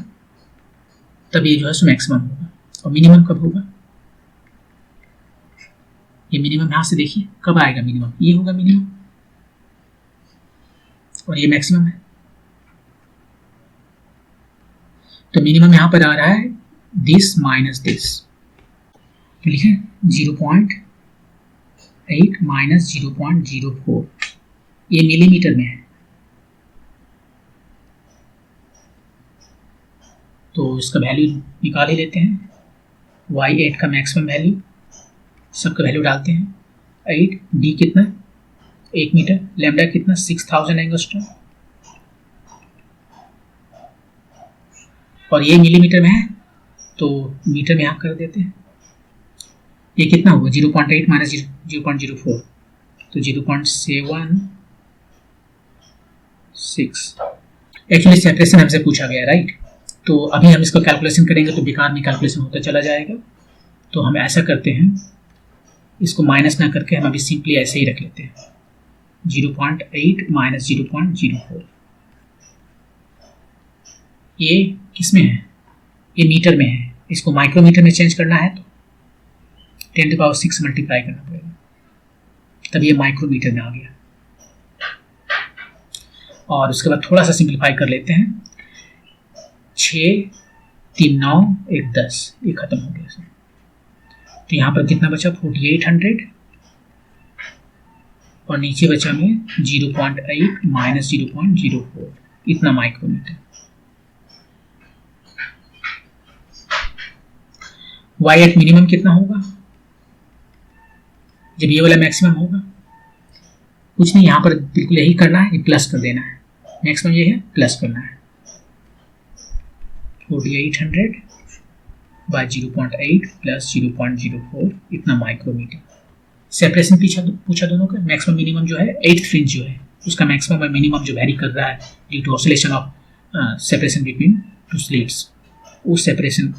तब ये जो है सो मैक्सिमम होगा, और मिनिमम कब होगा, ये मिनिमम यहां से देखिए कब आएगा मिनिमम, ये होगा मिनिमम, और ये मैक्सिमम है। तो मिनिमम यहां पर आ रहा है दिस माइनस दिस, तो लिखें 0.8 माइनस 0.04, ये मिलीमीटर में है। तो इसका वैल्यू निकाल ही लेते हैं, y8 का मैक्सिमम वैल्यू, सबका वैल्यू डालते हैं, 8 डी कितना 1 मीटर, लैम्डा कितना 6000 एंगस्ट्रॉम, और ये मिलीमीटर में है तो मीटर में यहाँ कर देते हैं। ये कितना होगा 0.8 माइनस 0.04, तो 0.76। एक्चुअली सेपरेशन हमसे पूछा गया, राइट। तो अभी हम इसको कैलकुलेशन करेंगे तो बेकार में कैलकुलेशन होता चला जाएगा, तो हम ऐसा करते हैं, इसको माइनस ना करके हम अभी सिंपली ऐसे ही रख लेते हैं, 0.8 माइनस 0.04। ये किस में है, ये मीटर में है, इसको माइक्रोमीटर में चेंज करना है तो 10⁶ मल्टीप्लाई करना पड़ेगा, तब ये माइक्रोमीटर में आ गया। और उसके बाद थोड़ा सा सिंप्लीफाई कर लेते हैं, 6 3 9 1 10, ये खत्म हो गया सर। तो यहाँ पर कितना बचा 4800, और नीचे बचा में 0.8 माइनस 0.04, इतना माइक्रोमीटर। y8 मिनिमम कितना होगा जब ये वाला मैक्सिमम होगा, कुछ नहीं, यहाँ पर बिल्कुल यही करना है, ये प्लस कर देना है, मैक्सिमम ये है प्लस करना है, 4800 बाय 0.8 प्लस 0.04, इतना माइक्रोमीटर। सेपरेशन पूछा दोनों का, मैक्सिमम मिनिमम जो है 8th फ्रिंज जो है उसका मैक्सिमम और मिनिमम जो वेरी कर रहा है due to oscillation of separation between two slits, वो सेपरेशन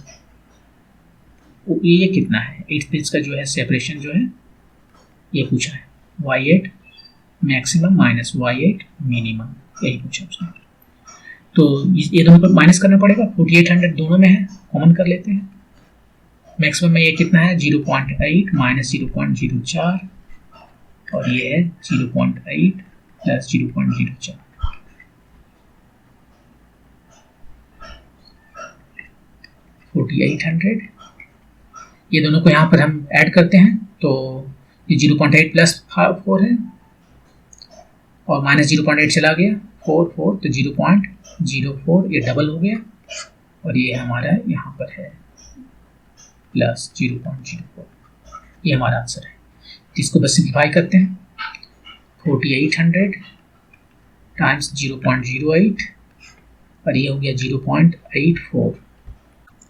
ये कितना है 8th फ्रिंज का जो है सेपरेशन जो है ये पूछा है, y8 maximum minus y8 minimum, यही पूछा उसने। तो ये दोनों पर माइनस करना पड़ेगा, 4800 दोनों में है, कॉमन कर लेते हैं। मैक्सिमम में ये कितना है 0.8 माइनस 0.04, और ये है 0.8 प्लस 0.04, ये दोनों को यहाँ पर हम ऐड करते हैं, तो ये 0.8 प्लस 4 है, और माइनस 0.8 चला गया 4 4, तो 0.04, ये डबल हो गया, और ये हमारा यहाँ पर है प्लस 0.04, ये हमारा आंसर है। इसको बस सिंप्लीफाई करते हैं, 4800 टाइम्स 0.08, और ये हो गया 0.84।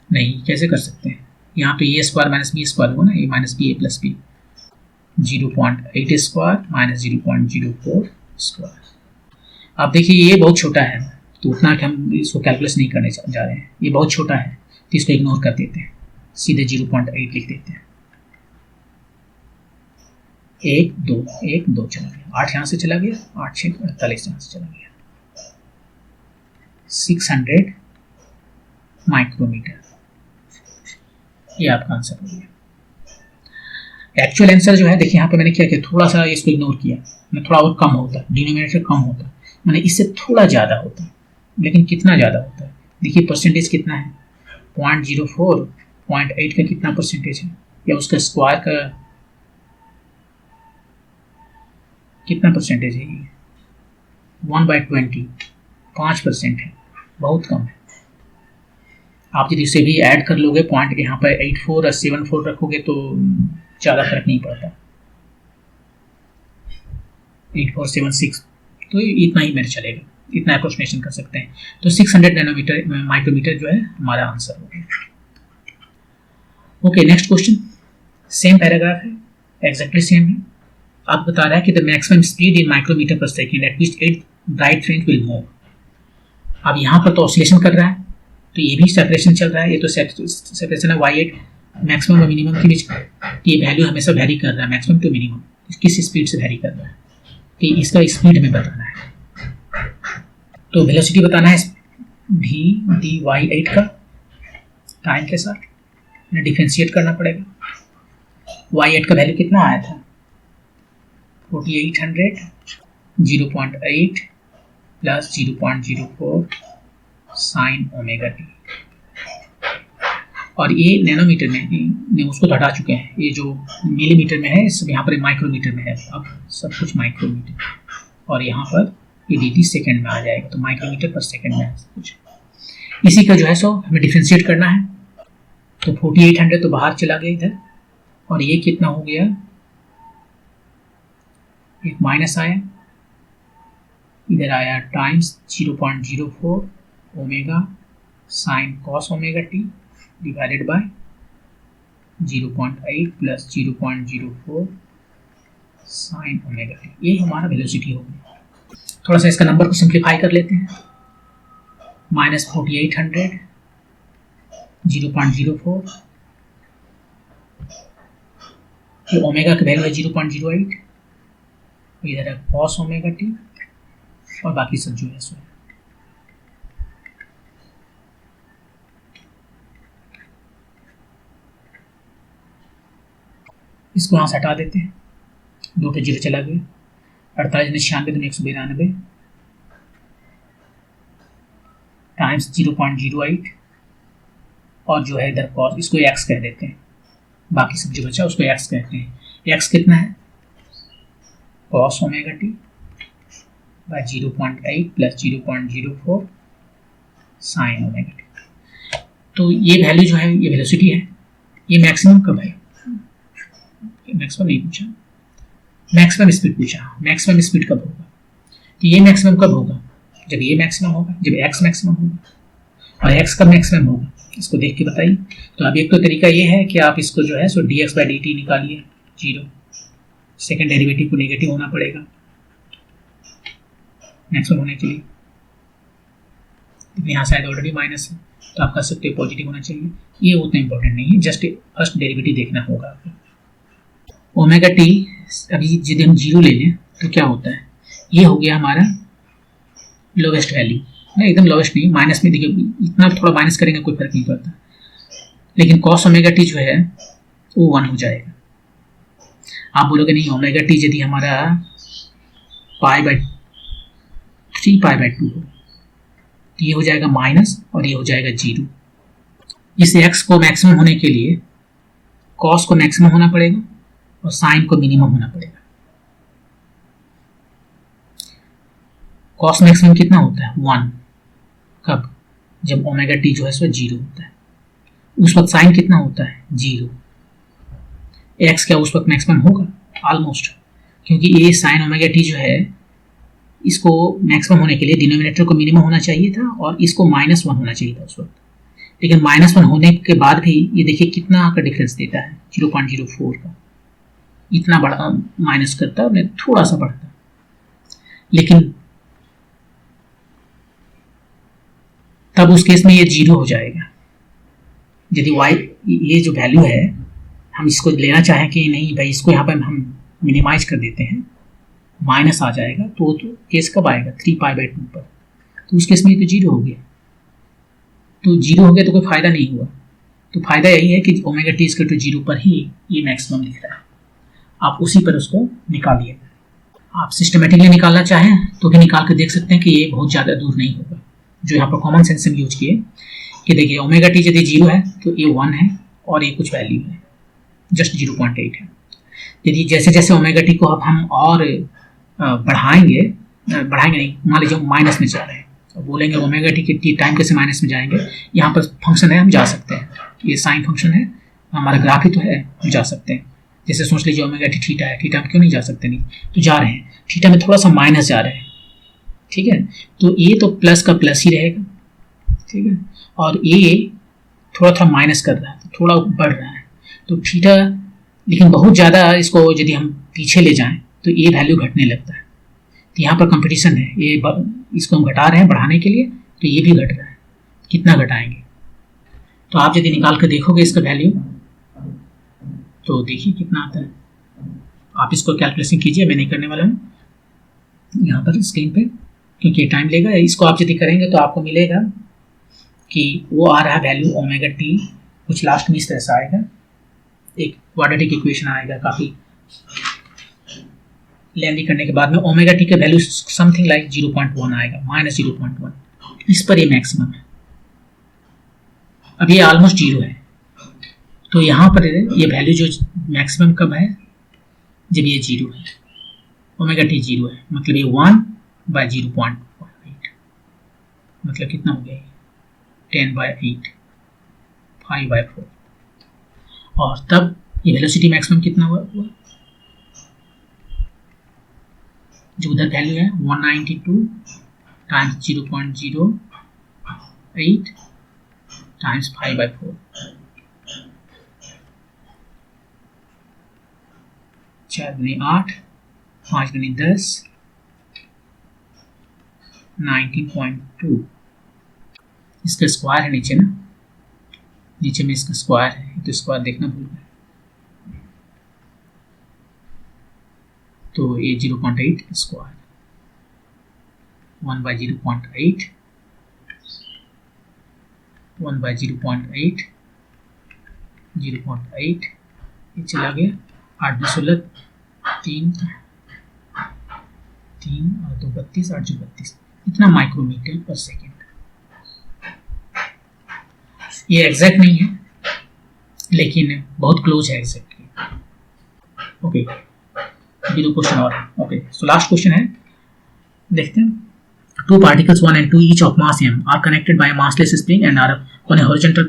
नहीं, कैसे कर सकते हैं, यहाँ पे A square minus B square होगा ना, A minus B A plus B, 0.8 square minus 0.04 square. अब देखिए ये बहुत छोटा है, तो उतना कि हम इसको कैलकुलेट नहीं करने जा रहे हैं, ये बहुत छोटा है तो इसको इग्नोर कर देते हैं, सीधे 0.8 लिख देते हैं। 1 2 1 2 चला गया, 8 यहाँ से चला गया, 8 6 48 यहाँ से चला गया, 600 माइक्रोमीटर, ये आपका आंसर हो गया। एक्चुअल आंसर जो है देखिए यहाँ पे मैंने क्या किया, थोड़ा सा इसको इग्नोर किया, मैं थोड़ा और कम होता, डिनोमिनेटर कम होता, मैंने इससे थोड़ा ज़्यादा होता है, लेकिन कितना ज़्यादा होता है देखिए, परसेंटेज कितना है 0.04, 0.8 का कितना परसेंटेज है, या उसका स्क्वायर का कितना परसेंटेज है, ये 1/20, 5% है, बहुत कम है। आप यदि इसे भी ऐड कर लोगे पॉइंट यहाँ पर 84 और 74 रखोगे तो ज़्यादा फर्क नहीं पड़ता, 8476, तो इतना ही मेरे चलेगा, इतना अप्रोक्सीमेशन कर सकते हैं। तो 600 नैनोमीटर माइक्रोमीटर जो है हमारा आंसर हो गया। Okay, next question, same paragraph है, एग्जैक्टली सेम है। आप बता रहा है कि the maximum speed in micrometre per second at which 8 bright fringe will move. अब यहाँ पर तो ऑसिलेशन कर रहा है, तो ये भी सेपरेशन चल रहा है, ये तो सेपरेशन है y8 मैक्सिमम और मिनिमम के बीच, ये वैल्यू हमेशा वेरी कर रहा है, मैक्सिमम टू मिनिमम किस स्पीड से वेरी कर रहा है, तो इसका स्पीड हमें बताना है। तो वेलोसिटी बताना है v dy y8 का टाइम के साथ, डिफरेंशिएट करना पड़ेगा। y8 का वैल्यू कितना आया था 4800, 0.8 प्लस 0.04 साइन ओमेगा टी, और ये नैनोमीटर में उसको तो हटा चुके हैं, ये जो मिलीमीटर में है सब यहाँ पर माइक्रोमीटर में है, अब सब कुछ माइक्रोमीटर, और यहाँ पर ये dt सेकंड में आ जाएगा, तो माइक्रोमीटर पर सेकंड में है सब कुछ। इसी का जो है सो हमें डिफरेंशिएट करना है, तो 4800 तो बाहर चला गया इधर, और ये कितना हो गया, एक माइनस आया, इधर आया times 0.04 omega sine cos omega T divided by 0.8 plus 0.04 sine omega T, ये हमारा वेलोसिटी हो गया। थोड़ा सा इसका नंबर को सिंप्लीफाई कर लेते हैं, -4800, 0.04, ये ओमेगा का वैल्यू है 0.08, इधर है कॉस ओमेगा टी, और बाकी सब जो है सो इसको यहाँ से हटा देते हैं, 2 पे 0 चला गया, 48 96 192 टाइम्स 0.08, और जो है इधर कॉस, इसको x कह देते हैं, बाकी सब जो बचा उसको x कहते हैं। x कितना है cos omega T by 0.8 plus 0.04 sine omega T. तो ये वैल्यू जो है ये वेलोसिटी है। ये मैक्सिमम कब है, मैक्सिमम नहीं पूछा, मैक्सिमम स्पीड पूछा, मैक्सिमम स्पीड कब होगा, तो ये मैक्सिमम कब होगा, जब ये मैक्सिमम होगा, जब x मैक्सिमम होगा, और x कब मैक्सिमम होगा इसको देख के बताइए। तो अब एक तो तरीका ये है कि आप इसको जो है सो dx/dt निकालिए 0, सेकेंड डेरिवेटिव को नेगेटिव होना पड़ेगा मैक्सिमम होने के लिए, यहाँ शायद ऑलरेडी माइनस है तो आप कह सकते हो पॉजिटिव होना चाहिए, ये उतना इंपॉर्टेंट नहीं है, जस्ट फर्स्ट डेरिवेटिव देखना होगा आपको। ओमेगा टी अभी यदि हम 0 ले लें तो क्या होता है, ये हो गया हमारा लोवेस्ट वैल्यू, नहीं एकदम लोवेस्ट नहीं, माइनस में देखिए इतना थोड़ा माइनस करेंगे कोई फर्क नहीं पड़ता, लेकिन कॉस ओमेगा टी जो है वो 1 हो जाएगा। आप बोलोगे नहीं ओमेगा टी यदि हमारा π/3 π/2 हो तो ये हो जाएगा माइनस और ये हो जाएगा 0। इस x को मैक्सिमम होने के लिए कॉस को मैक्सिमम होना पड़ेगा और साइन को मिनिमम होना पड़ेगा। कॉस मैक्सिमम कितना होता है 1, कब, जब ओमेगा टी जो है सो 0 होता है, उस वक्त साइन कितना होता है 0। x क्या उस वक्त मैक्सिमम होगा ऑलमोस्ट, क्योंकि ये साइन ओमेगा टी जो है इसको मैक्सिमम होने के लिए डिनोमिनेटर को मिनिमम होना चाहिए था और इसको -1 होना चाहिए था उस वक्त, लेकिन -1 होने के बाद भी ये देखिए कितना का डिफरेंस देता है 0.04 का, इतना बड़ा माइनस करता है और थोड़ा सा बढ़ता है, लेकिन तब उस केस में ये 0 हो जाएगा। यदि y ये जो वैल्यू है हम इसको लेना चाहें कि नहीं भाई इसको यहाँ पर हम मिनिमाइज कर देते हैं, माइनस आ जाएगा तो केस कब आएगा 3 π/2 पर, तो उस केस में तो 0 हो गया, तो 0 हो गया तो कोई फायदा नहीं हुआ। तो फायदा यही है कि ओमेगा टी = 0 पर ही ये मैक्सिमम दिख रहा है, आप उसी पर उसको निकालिए। आप सिस्टमेटिकली निकालना चाहें तो भी निकाल के देख सकते हैं कि ये बहुत ज़्यादा दूर नहीं होगा। जो यहाँ पर कॉमन सेंस हम यूज किए कि देखिए ओमेगा टी यदि 0 है तो ये 1 है और ये कुछ वैल्यू है जस्ट 0.8 है। यदि जैसे जैसे ओमेगा टी को अब हम और बढ़ाएंगे नहीं, मान लीजिए माइनस में जा रहे हैं तो बोलेंगे ओमेगा टी के टी टाइम कैसे माइनस में जाएंगे, यहाँ पर फंक्शन है हम जा सकते हैं, ये साइन फंक्शन है हमारा ग्राफ ही तो है, हम जा सकते हैं। जैसे सोच लीजिए ओमेगा टी थीटा है, थीटा में क्यों नहीं जा सकते, नहीं तो जा रहे हैं, थीटा में थोड़ा सा माइनस जा रहे हैं, ठीक है, तो ये तो प्लस का प्लस ही रहेगा, ठीक है, और ये थोड़ा थोड़ा माइनस कर रहा है तो थोड़ा बढ़ रहा है, तो थीटा लेकिन बहुत ज़्यादा इसको यदि हम पीछे ले जाएं तो ये वैल्यू घटने लगता है। तो यहाँ पर कंपटीशन है, ये इसको हम घटा रहे हैं बढ़ाने के लिए तो ये भी घट रहा है, कितना घटाएंगे। तो आप यदि निकाल कर देखोगे इसका वैल्यू तो देखिए कितना आता है। आप इसको कैलकुलेशन कीजिए, मैं नहीं करने वाला हूँ यहाँ पर स्क्रीन पे क्योंकि ये टाइम लेगा। इसको आप यदि करेंगे तो आपको मिलेगा कि वो आ रहा है वैल्यू ओमेगा टी कुछ लास्ट में इस तरह से आएगा, एक क्वाड्रेटिक इक्वेशन आएगा काफ़ी लेंदी करने के बाद में ओमेगा टी का वैल्यू समथिंग लाइक 0.1 आएगा, -0.1, इस पर ये मैक्सिमम है। अब ये ऑलमोस्ट 0 है तो यहाँ पर ये वैल्यू जो मैक्सिमम कब है, जब ये 0 है, ओमेगा टी 0 है, मतलब ये 1/0.8, मतलब कितना हो गया, 10/8, 5/4, और तब ये वेलोसिटी मैक्सिमम कितना हुआ, जो उधर वैल्यू है 192 टाइम्स 0.08 टाइम्स 5/4, 4 गुनी 8, 5 गुनी 10, 19.2, इसका स्क्वायर है नीचे ना, नीचे में इसका स्क्वायर है तो स्क्वायर देखना भूल गए, तो ये 0.8 स्क्वायर 1/0.8 1/0.8 0.8, ये चला गया 8 2 16 3 और 2 32 8 2 32, इतना माइक्रोमीटर पर सेकेंड। ये एग्जैक्ट नहीं है लेकिन बहुत क्लोज है एग्जैक्ट के। ओके, अभी 2 क्वेश्चन और, ओके, सो लास्ट क्वेश्चन है, देखते हैं। Two particles 1 and 2 each of mass m are connected by a massless spring and are on a horizontal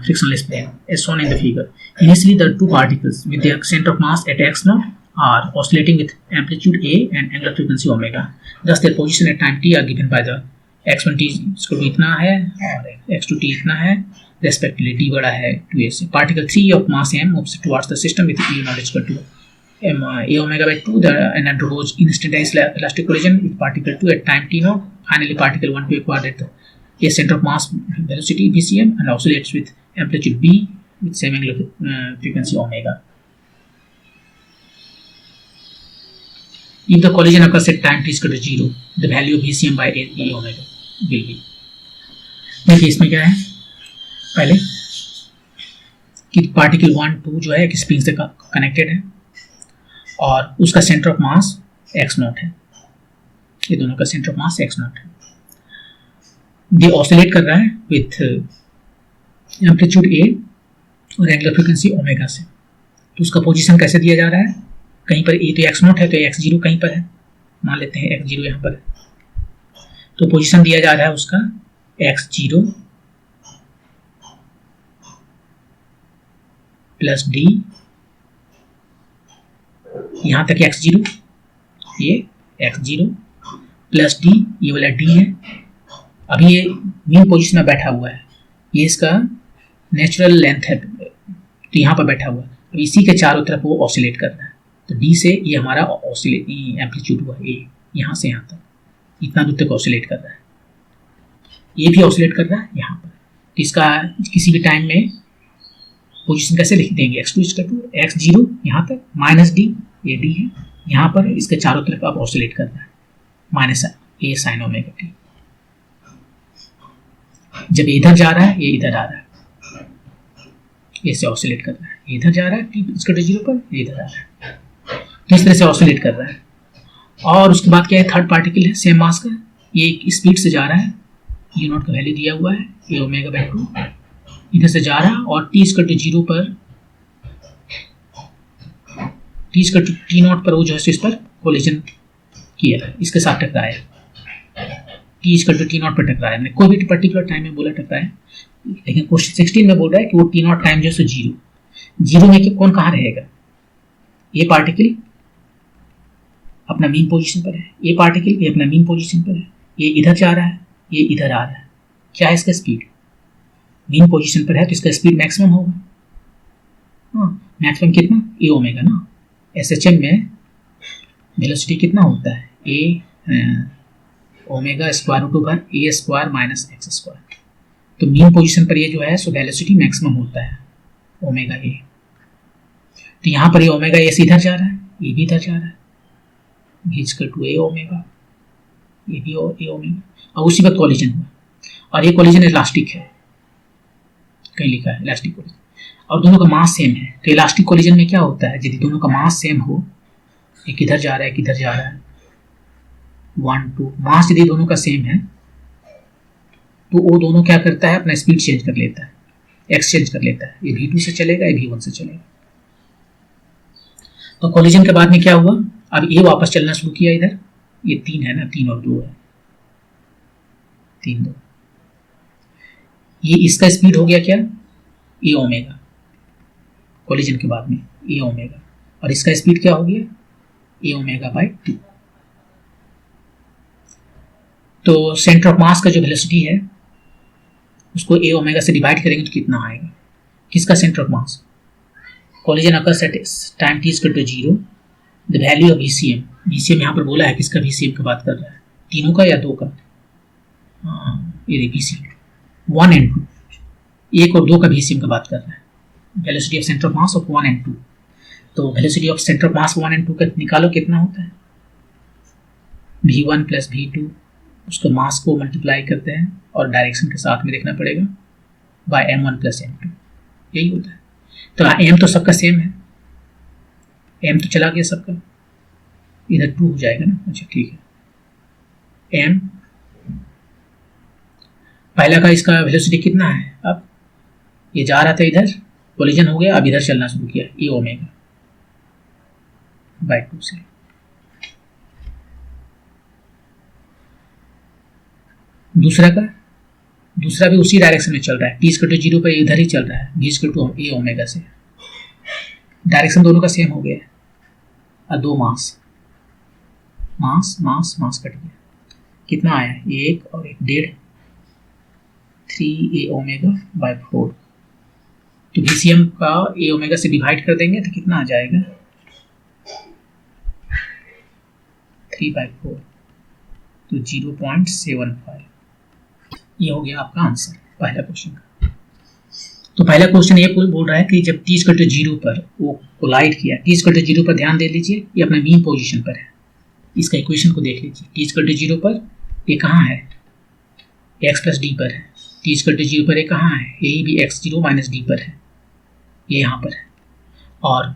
frictionless plane as shown in the figure. Initially the two particles with their center of mass at x naught are oscillating with amplitude a and angular frequency omega. Thus their position at time t are given by the x1 t इसको भी इतना है और x2 t इतना है respectively, t बड़ा है 2a से। Particle 3 of mass m moves towards the system with e not equal to a omega by 2 and undergoes instantaneous elastic collision with particle 2 at time t naught. Finally, particle 1 to acquire at a center of mass velocity bcm and oscillates with amplitude b with same angular frequency omega. If the collision occurs at time t is equal to 0, the value of bcm by a omega will be. देखिए इसमें क्या है, पहले कि particle 1 2 जो है एक spring से कनेक्टेड है और उसका centre of mass x not है, ये दोनों का centre of mass x not है। ये ऑसिलेट कर रहा है विथ एम्पलीट्यूड a और एंगुलर फ्रीक्वेंसी ओमेगा से। तो उसका पोजीशन कैसे दिया जा रहा है, कहीं पर a तो x नॉट है तो x0 कहीं पर है, मान लेते हैं x0 यहाँ पर है, तो पोजीशन दिया जा रहा है उसका x0 प्लस d, यहाँ तक x0, ये x0 प्लस d, ये वाला d है। अभी ये मीन पोजीशन में बैठा हुआ है, ये इसका नेचुरल लेंथ है तो यहाँ पर बैठा हुआ है, अब इसी के चारों तरफ वो ऑसिलेट कर रहा है, तो d से ये हमारा ऑसिलेट एम्पलीट्यूड हुआ a, यहाँ से यहाँ तक इतना दूर तक ऑसिलेट कर रहा है, ये भी ऑसिलेट कर रहा है यहाँ पर। तो इसका किसी भी टाइम में पोजीशन कैसे लिख देंगे, x2 x0 यहाँ तक माइनस d, ये d है, यहाँ पर इसके चारों तरफ अब ऑसिलेट कर रहा है minus a sine omega t। जब इधर जा रहा है ये इधर आ रहा है, ऐसे ऑसिलेट कर रहा है, इधर जा रहा है t इक्वल टू 0 पर, ये इधर आ रहा है, तो इस तरह से ऑसिलेट कर रहा है। और उसके बाद क्या है, थर्ड पार्टिकल है सेम मास का, ये एक स्पीड से जा रहा है, यू नॉट का वैल्यू दिया हुआ है ए ओमेगा बाई 2, इधर से जा रहा है और टी इक्वल टू 0 पर, T equal to T naught पर वो जो है इस पर कोलिजन किया, इसके साथ टकराया, T equal to T naught पर टकराया, मैंने कोई भी पर्टिकुलर टाइम में बोला टकराया, लेकिन क्वेश्चन 16 में बोल रहा है कि वो टी नॉट टाइम जो है 0 में कि कौन कहाँ रहेगा, ये पार्टिकल अपना मीन पोजीशन पर है, ये पार्टिकल ये अपना मीन पोजीशन पर है, ये इधर जा रहा है, ये इधर आ रहा है, क्या है इसका स्पीड, मीन पोजीशन पर है तो इसका स्पीड मैक्सिमम होगा, हाँ मैक्सिमम कितना, ए ओमेगा ना, एसएचएम में वेलोसिटी कितना होता है, ए ओमेगा स्क्वायर रूट ओवर ए स्क्वायर माइनस एक्स स्क्वायर, तो मीन पोजीशन पर ये जो है सो वेलोसिटी मैक्सिमम होता है ओमेगा ए, तो यहाँ पर ये ओमेगा ए इधर जा रहा है, ये भी इधर जा रहा है, v equal to A omega, ये भी ए ओमेगा, और उसी वक्त कॉलिजन हुआ, और ये कॉलिजन इलास्टिक है, कहीं लिखा है इलास्टिक कॉलिजन, और दोनों का मास सेम है, तो इलास्टिक कॉलिजन में क्या होता है, यदि दोनों का मास सेम हो, एक इधर जा रहा है एक इधर जा रहा है, 1 2 मास यदि दोनों का सेम है तो वो दोनों क्या करता है, अपना स्पीड चेंज कर लेता है, एक्सचेंज कर लेता है, ये v2 से चलेगा, ये v1 से चलेगा, तो कॉलिजन के बाद में क्या हुआ, अब ये वापस चलना शुरू किया इधर, ये 3 है ना, 3 और 2 है, 3 2, ये इसका स्पीड हो गया क्या, ए ओमेगा, कॉलिजन के बाद में ए ओमेगा, और इसका स्पीड क्या हो गया, ए ओमेगा बाई 2, तो सेंटर ऑफ मास का जो वेलोसिटी है उसको ए ओमेगा से डिवाइड करेंगे तो कितना आएगा, किसका centre of mass, collision occurs at time T equal to 0, the value of VCM, VCM यहाँ पर बोला है किसका, VCM की बात कर रहा है, तीनों का या 2 का, ये देखिए VCM 1 and 2, 1 और 2 का VCM का बात कर रहा है, velocity of centre of mass of 1 and 2, तो velocity of centre of mass 1 and 2 का निकालो कितना होता है, v1 प्लस v2, उसको मास को मल्टीप्लाई करते हैं और डायरेक्शन के साथ में देखना पड़ेगा बाय m1 प्लस m2, यही होता है, तो m तो सबका सेम है, m तो चला गया सबका, इधर 2 हो जाएगा ना, अच्छा ठीक है, m पहला का इसका वेलोसिटी कितना है, अब ये जा रहा था इधर, कोलिजन हो गया, अब इधर चलना शुरू किया, ए ओमेगा बाय 2 से, दूसरा भी उसी डायरेक्शन में चल रहा है, टी इक्वल टू 0 पर इधर ही चल रहा है, v equal to A omega से, डायरेक्शन दोनों का सेम हो गया, और 2 मास कट गया, कितना आया, 1 और 1 1.5, 3 ए ओमेगा बाय 4, तो VCM का ए ओमेगा से डिवाइड कर देंगे तो कितना आ जाएगा, 3 बाय 4, तो 0.75, ये हो गया आपका आंसर पहला क्वेश्चन का। तो पहला क्वेश्चन ये बोल रहा है कि जब t इक्वल टू 0 पर वो कोलाइड किया, t इक्वल टू 0 पर ध्यान दे लीजिए, ये अपना मीन पोजीशन पर है, इसका इक्वेशन को देख लीजिए, t इक्वल टू 0 पर ये कहाँ है, x प्लस डी पर है, t इक्वल टू 0 पर ये कहाँ है, यही भी x0 माइनस डी पर है, ये यहाँ पर है, और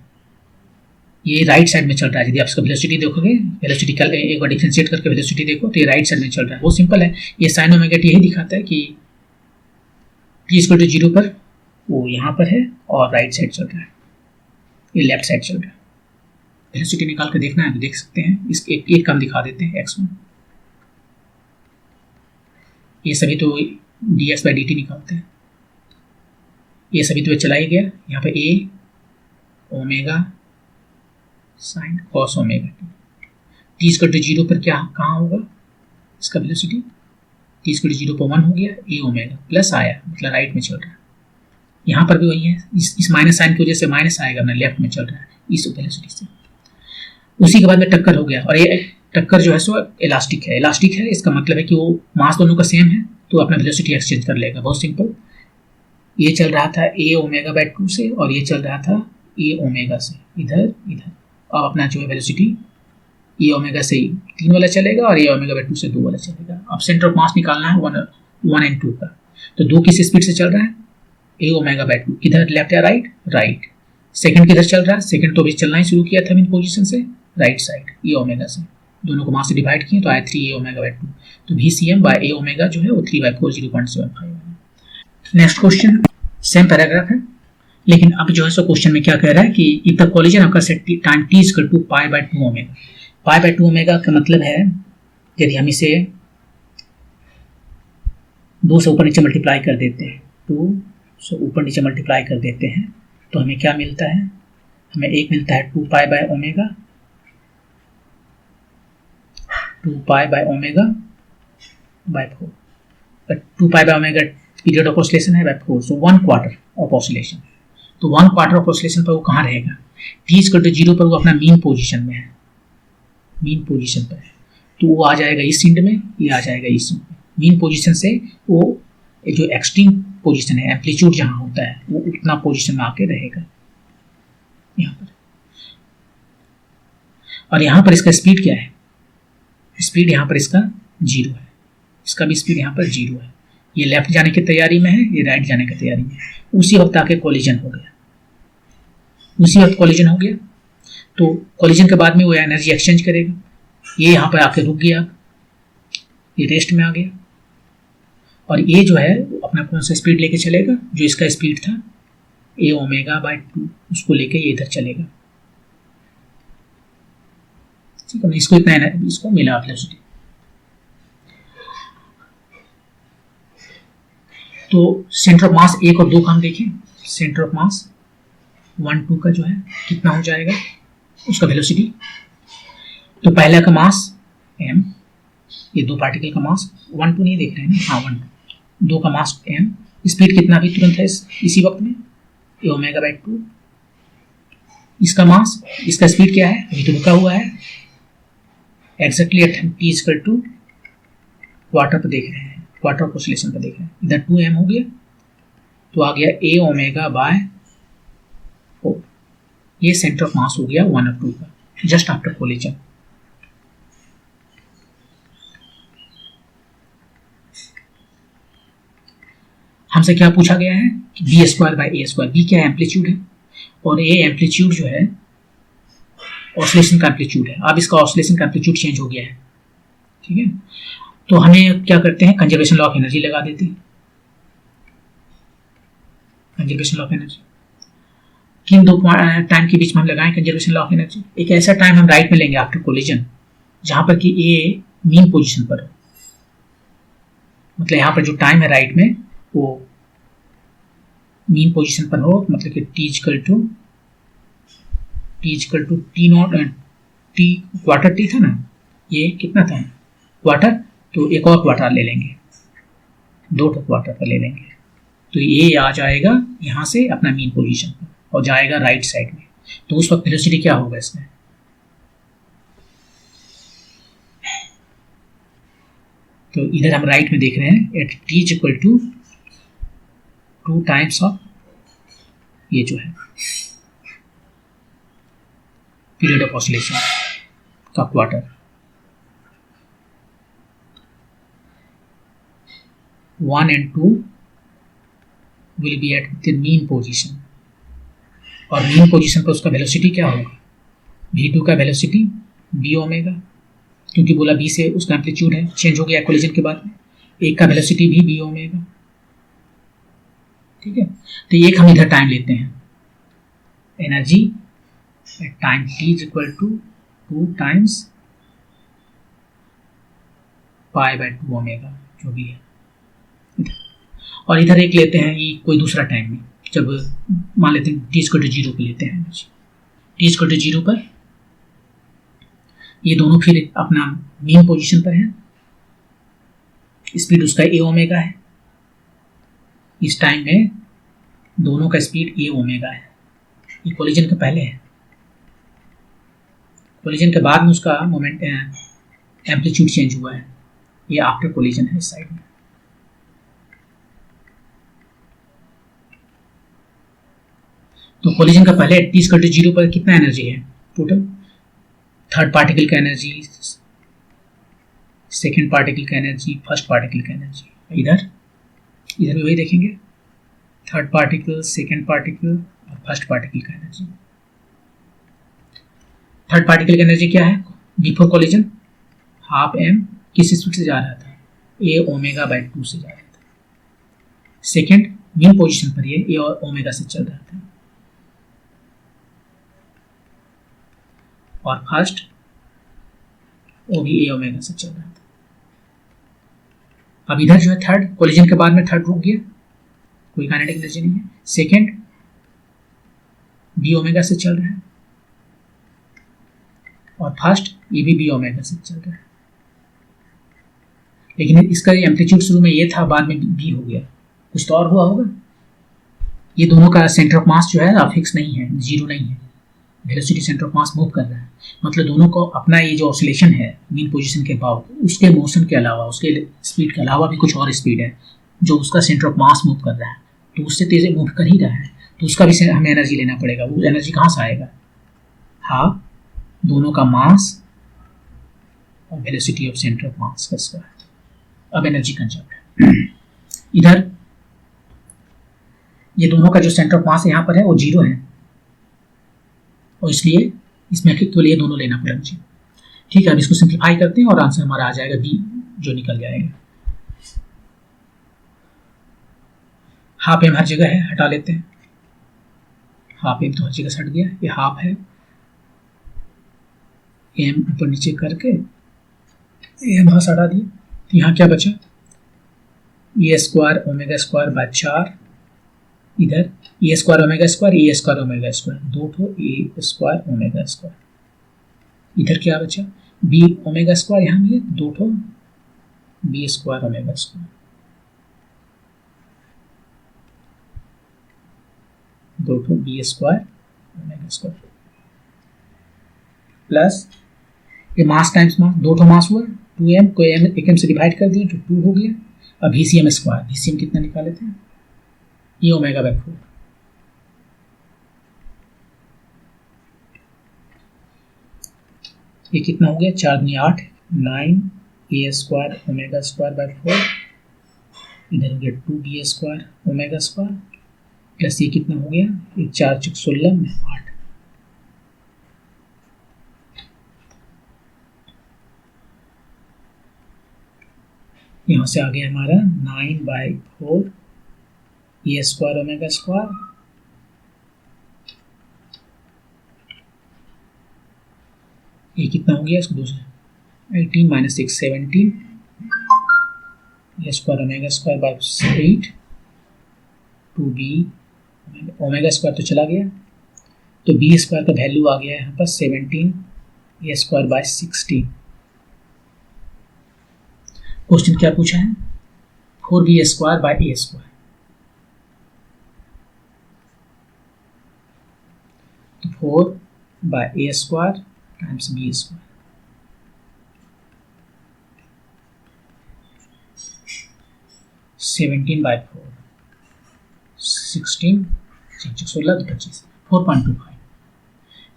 ये राइट साइड में चल रहा है, यदि आप इसका वेलोसिटी देखोगे, वेलोसिटी का एक बार डिफरेंशिएट करके वेलोसिटी देखो तो ये राइट साइड में चल रहा है, वो सिंपल है, ये साइन ओमेगा टी यही दिखाता है कि t इक्वल टू 0 पर वो यहाँ पर है और राइट साइड चल रहा है, ये लेफ्ट साइड चल रहा है, वेलोसिटी निकाल के देखना है तो देख सकते हैं, इस एक कम दिखा देते हैं x1, ये सभी तो dx बाई dt निकालते हैं, ये सभी तो चला ही गया, यहाँ पे a omega sine cos omega T equal to 0 पर क्या कहाँ होगा इसका वेलोसिटी, टी इक्वल टू 0 पर 1 हो गया, ए ओमेगा प्लस आया मतलब राइट में चल रहा है, यहाँ पर भी वही है, इस माइनस साइन की वजह से माइनस आएगा, अपना लेफ्ट में चल रहा है इस वेलोसिटी से, उसी के बाद में टक्कर हो गया, और ये टक्कर जो है सो इलास्टिक है, इसका मतलब है कि वो मास दोनों का सेम है तो अपना वेलोसिटी एक्सचेंज कर लेगा, बहुत सिंपल, ये चल रहा था ए ओमेगा बाय 2 से और ये चल रहा था ए ओमेगा से, इधर, अब अपना जो है वेलोसिटी ए ओमेगा से 3 वाला चलेगा और ए ओमेगा बाय 2 से 2 वाला चलेगा, अब सेंटर ऑफ मास निकालना है 1 and 2 का, तो 2 किस स्पीड से चल रहा है, ए ओमेगा बाय 2, किधर लेफ्ट या राइट, सेकंड किधर चल रहा है, सेकंड तो भी चलना ही शुरू किया था मीन पोजीशन से, राइट साइड ए ओमेगा से, दोनों को मास से डिवाइड किए तो आया 3a ओमेगा बाई 2। तो VCM बाय a ओमेगा जो है वो 3/4 0.75 है। नेक्स्ट क्वेश्चन सेम पैराग्राफ है, लेकिन अब जो है सो क्वेश्चन में क्या कह रहा है कि if the collision occurs at time t equal to π/2 omega. π/2 omega का मतलब है यदि हम इसे 2 से ऊपर नीचे मल्टीप्लाई कर देते हैं, 2 से ऊपर नीचे मल्टीप्लाई कर देते हैं तो हमें क्या मिलता है, हमें एक मिलता है 2π/ओमेगा 2π/ओमेगा बाय 4। 2π/ओमेगा पीरियड ऑफ ऑसिलेशन है बाय 4, सो 1/4 ऑफ ऑसिलेशन। तो 1/4 ऑफ ऑसिलेशन पर वो कहाँ रहेगा, t इक्वल टू 0 पर वो अपना मीन पोजीशन में है, मीन पोजीशन पर है, तो वो आ जाएगा इस इंड में, ये आ जाएगा इस इंड में। मीन पोजीशन से वो जो एक्सट्रीम पोजीशन है, एम्पलीट्यूड जहाँ होता है वो उतना पोजीशन में आके रहेगा यहाँ पर। और यहाँ पर इसका स्पीड क्या है, स्पीड यहाँ पर इसका 0 है, इसका भी स्पीड यहाँ पर 0 है। ये लेफ्ट जाने की तैयारी में है, ये राइट जाने की तैयारी में है। उसी वक्त आके कॉलिजन हो गया, उसी वक्त कॉलिजन हो गया। तो कॉलिजन के बाद में वो एनर्जी एक्सचेंज करेगा। ये यहाँ पर आके रुक गया, ये रेस्ट में आ गया, और ये जो है अपना कौन सा स्पीड लेके चलेगा, जो इसका स्पीड था a ओमेगा बाय 2, उसको लेके ये इधर चलेगा। ठीक है, इसको इतना इसको मिला वेलोसिटी। तो सेंटर ऑफ मास 1 और 2 का हम देखें, सेंटर ऑफ मास 1, 2 का जो है कितना हो जाएगा उसका वेलोसिटी। तो पहला का मास m, ये 2 पार्टिकल का मास 1, 2 नहीं देख रहे हैं ना, हाँ 1, 2 का मास m, स्पीड कितना भी तुरंत है इसी वक्त में a ओमेगा बाई 2। इसका मास, इसका स्पीड क्या है, अभी तो रुका हुआ है, exactly at t equal to quarter पर देख रहे हैं, क्वार्टर ऑफ ऑसिलेशन पर देख रहे हैं। इधर 2m हो गया तो आ गया a ओमेगा बाय 4। ये सेंटर ऑफ मास हो गया 1 और 2 का, जस्ट आफ्टर कोलिजन। हमसे क्या पूछा गया है कि B square by A square. B क्या है, एम्पलीट्यूड है, और ए एम्पलीट्यूड जो है ऑसिलेशन का एम्पलीट्यूड है। अब इसका ऑसिलेशन का एम्पलीट्यूड चेंज हो गया है, ठीक है। तो हमें क्या करते हैं, कंजर्वेशन लॉ ऑफ एनर्जी लगा देते हैं। कंजर्वेशन लॉ ऑफ एनर्जी किन दो टाइम के बीच में हम लगाएं कंजर्वेशन लॉ ऑफ एनर्जी। एक ऐसा टाइम हम राइट में लेंगे आफ्टर कोलिजन जहां पर कि ए मीन पोजीशन पर हो, मतलब यहाँ पर जो टाइम है राइट में वो मीन पोजीशन पर हो, मतलब कि t equal to T naught T quarter T था ना, ये कितना था क्वार्टर, तो एक और क्वार्टर ले लेंगे, 2 क्वार्टर पर ले लेंगे, तो ये आ जाएगा यहाँ से अपना मीन पोजीशन पर और जाएगा राइट साइड में। तो उस वक्त वेलोसिटी क्या होगा इसमें, तो इधर हम राइट में देख रहे हैं at t equal to 2 times of ये जो है पीरियड ऑफ ऑसिलेशन का quarter, 1 and 2 will be at the mean position, और मीन पोजीशन पर उसका वेलोसिटी क्या होगा, v2 का वेलोसिटी b ओमेगा, क्योंकि बोला b से उसका एम्पलीट्यूड है चेंज हो गया कोलिजन के बाद में, एक का वेलोसिटी भी b ओमेगा, ठीक है। तो एक हम इधर टाइम लेते हैं, energy at time t equal to 2 times pi by 2 omega जो भी है, और इधर एक लेते हैं ये कोई दूसरा टाइम में, जब मान लेते हैं t इक्वल टू 0 पे लेते हैं एनर्जी, t इक्वल टू 0 पर ये दोनों फिर अपना मीन पोजीशन पर है, स्पीड उसका a ओमेगा है, इस टाइम में दोनों का स्पीड a ओमेगा है। ये कोलिजन के पहले है, कोलिजन के बाद में उसका मोमेंट एम्पलीट्यूड चेंज हुआ है, ये आफ्टर कोलिजन है इस साइड में। तो कोलिजन का पहले t इक्वल टू 0 पर कितना एनर्जी है टोटल, थर्ड पार्टिकल का एनर्जी, सेकेंड पार्टिकल का एनर्जी, फर्स्ट पार्टिकल का एनर्जी, इधर भी वही देखेंगे, थर्ड पार्टिकल, सेकेंड पार्टिकल और फर्स्ट पार्टिकल का एनर्जी। थर्ड पार्टिकल का एनर्जी क्या है बिफोर कोलिजन हाफ एम किस स्पीड से जा रहा था, ए ओमेगा बाई 2 से जा रहा था। सेकेंड मीन पोजीशन पर ये ए और ओमेगा से चल रहा था, और फर्स्ट वो भी ए ओमेगा से चल रहा था। अब इधर जो है थर्ड कोलिजन के बाद में थर्ड रुक गया, कोई काइनेटिक एनर्जी नहीं है। सेकेंड बी ओमेगा से चल रहा है, और फर्स्ट ये भी बी ओमेगा से चल रहा है। लेकिन इसका एम्पलीट्यूड शुरू में ये था, बाद में बी हो गया, कुछ तो और हुआ होगा। ये दोनों का सेंटर ऑफ मास जो है फिक्स नहीं है, जीरो नहीं है, velocity centre of mass move कर रहा है। मतलब दोनों को अपना ये जो ऑसिलेशन है मीन पोजीशन के अबाउट, उसके मोशन के अलावा, उसके स्पीड के अलावा भी कुछ और स्पीड है जो उसका सेंटर ऑफ मास मूव कर रहा है, तो उससे तेजी मूव कर ही रहा है, तो उसका भी हमें एनर्जी लेना पड़ेगा। वो एनर्जी कहाँ से आएगा, हाफ दोनों का मास और वेलोसिटी ऑफ सेंटर ऑफ मास का स्क्वायर। अब एनर्जी कंजर्व है। इधर ये दोनों का जो सेंटर ऑफ मास यहाँ पर है वो जीरो है, और इसलिए इसमें केवल ये दोनों लेना पड़ेगा मुझे। ठीक है, अब इसको सिंप्लीफाई करते हैं और आंसर हमारा आ जाएगा बी, जो निकल जाएगा। हाफ एम हर जगह है, हटा लेते हैं। हाफ एम तो हर जगह से हट गया, ये हाफ है, एम ऊपर नीचे करके एम हाथ हटा दिया, तो यहाँ क्या बचा, ए स्क्वायर ओमेगा स्क्वायर बाय 4, इधर ए स्क्वायर ओमेगा स्क्वायर, ए स्क्वायर ओमेगा स्क्वायर, दो ठो ए स्क्वायर ओमेगा स्क्वायर। इधर क्या बचा, बी ओमेगा स्क्वायर, यहाँ भी है दो ठो बी स्क्वायर ओमेगा स्क्वायर, दो ठो B square omega square, plus ये मास टाइम्स मास, दो ठो मास हुआ 2m को एक m से डिवाइड कर दिए तो 2 हो गया। अब VCM स्क्वायर, VCM कितना निकाले थे, ये ओमेगा बाई 4, ये कितना हो गया, 4 दूनी 8, 9 A square omega square by 4, इधर हो गया 2 B square omega square, plus ये कितना हो गया, ये 4 चुक 16 में 8। यहाँ से आ गया हमारा 9 by 4 A square omega square, ये कितना हो गया, इसको दूसरा 18 minus 6 17 A square omega square by 8, 2b omega square तो चला गया, तो बी स्क्वायर का वैल्यू आ गया यहाँ पर 17 ए स्क्वायर बाई 16। क्वेश्चन क्या पूछा है, 4b square by A square, तो 4 by A square times B square, 17 by 4 16 16 तो 25 4.25,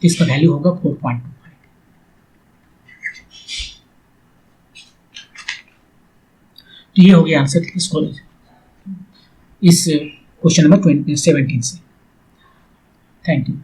तो इसका वैल्यू होगा 4.25। तो ये हो गया आंसर इस क्वेश्चन नंबर 17 से। Thank you.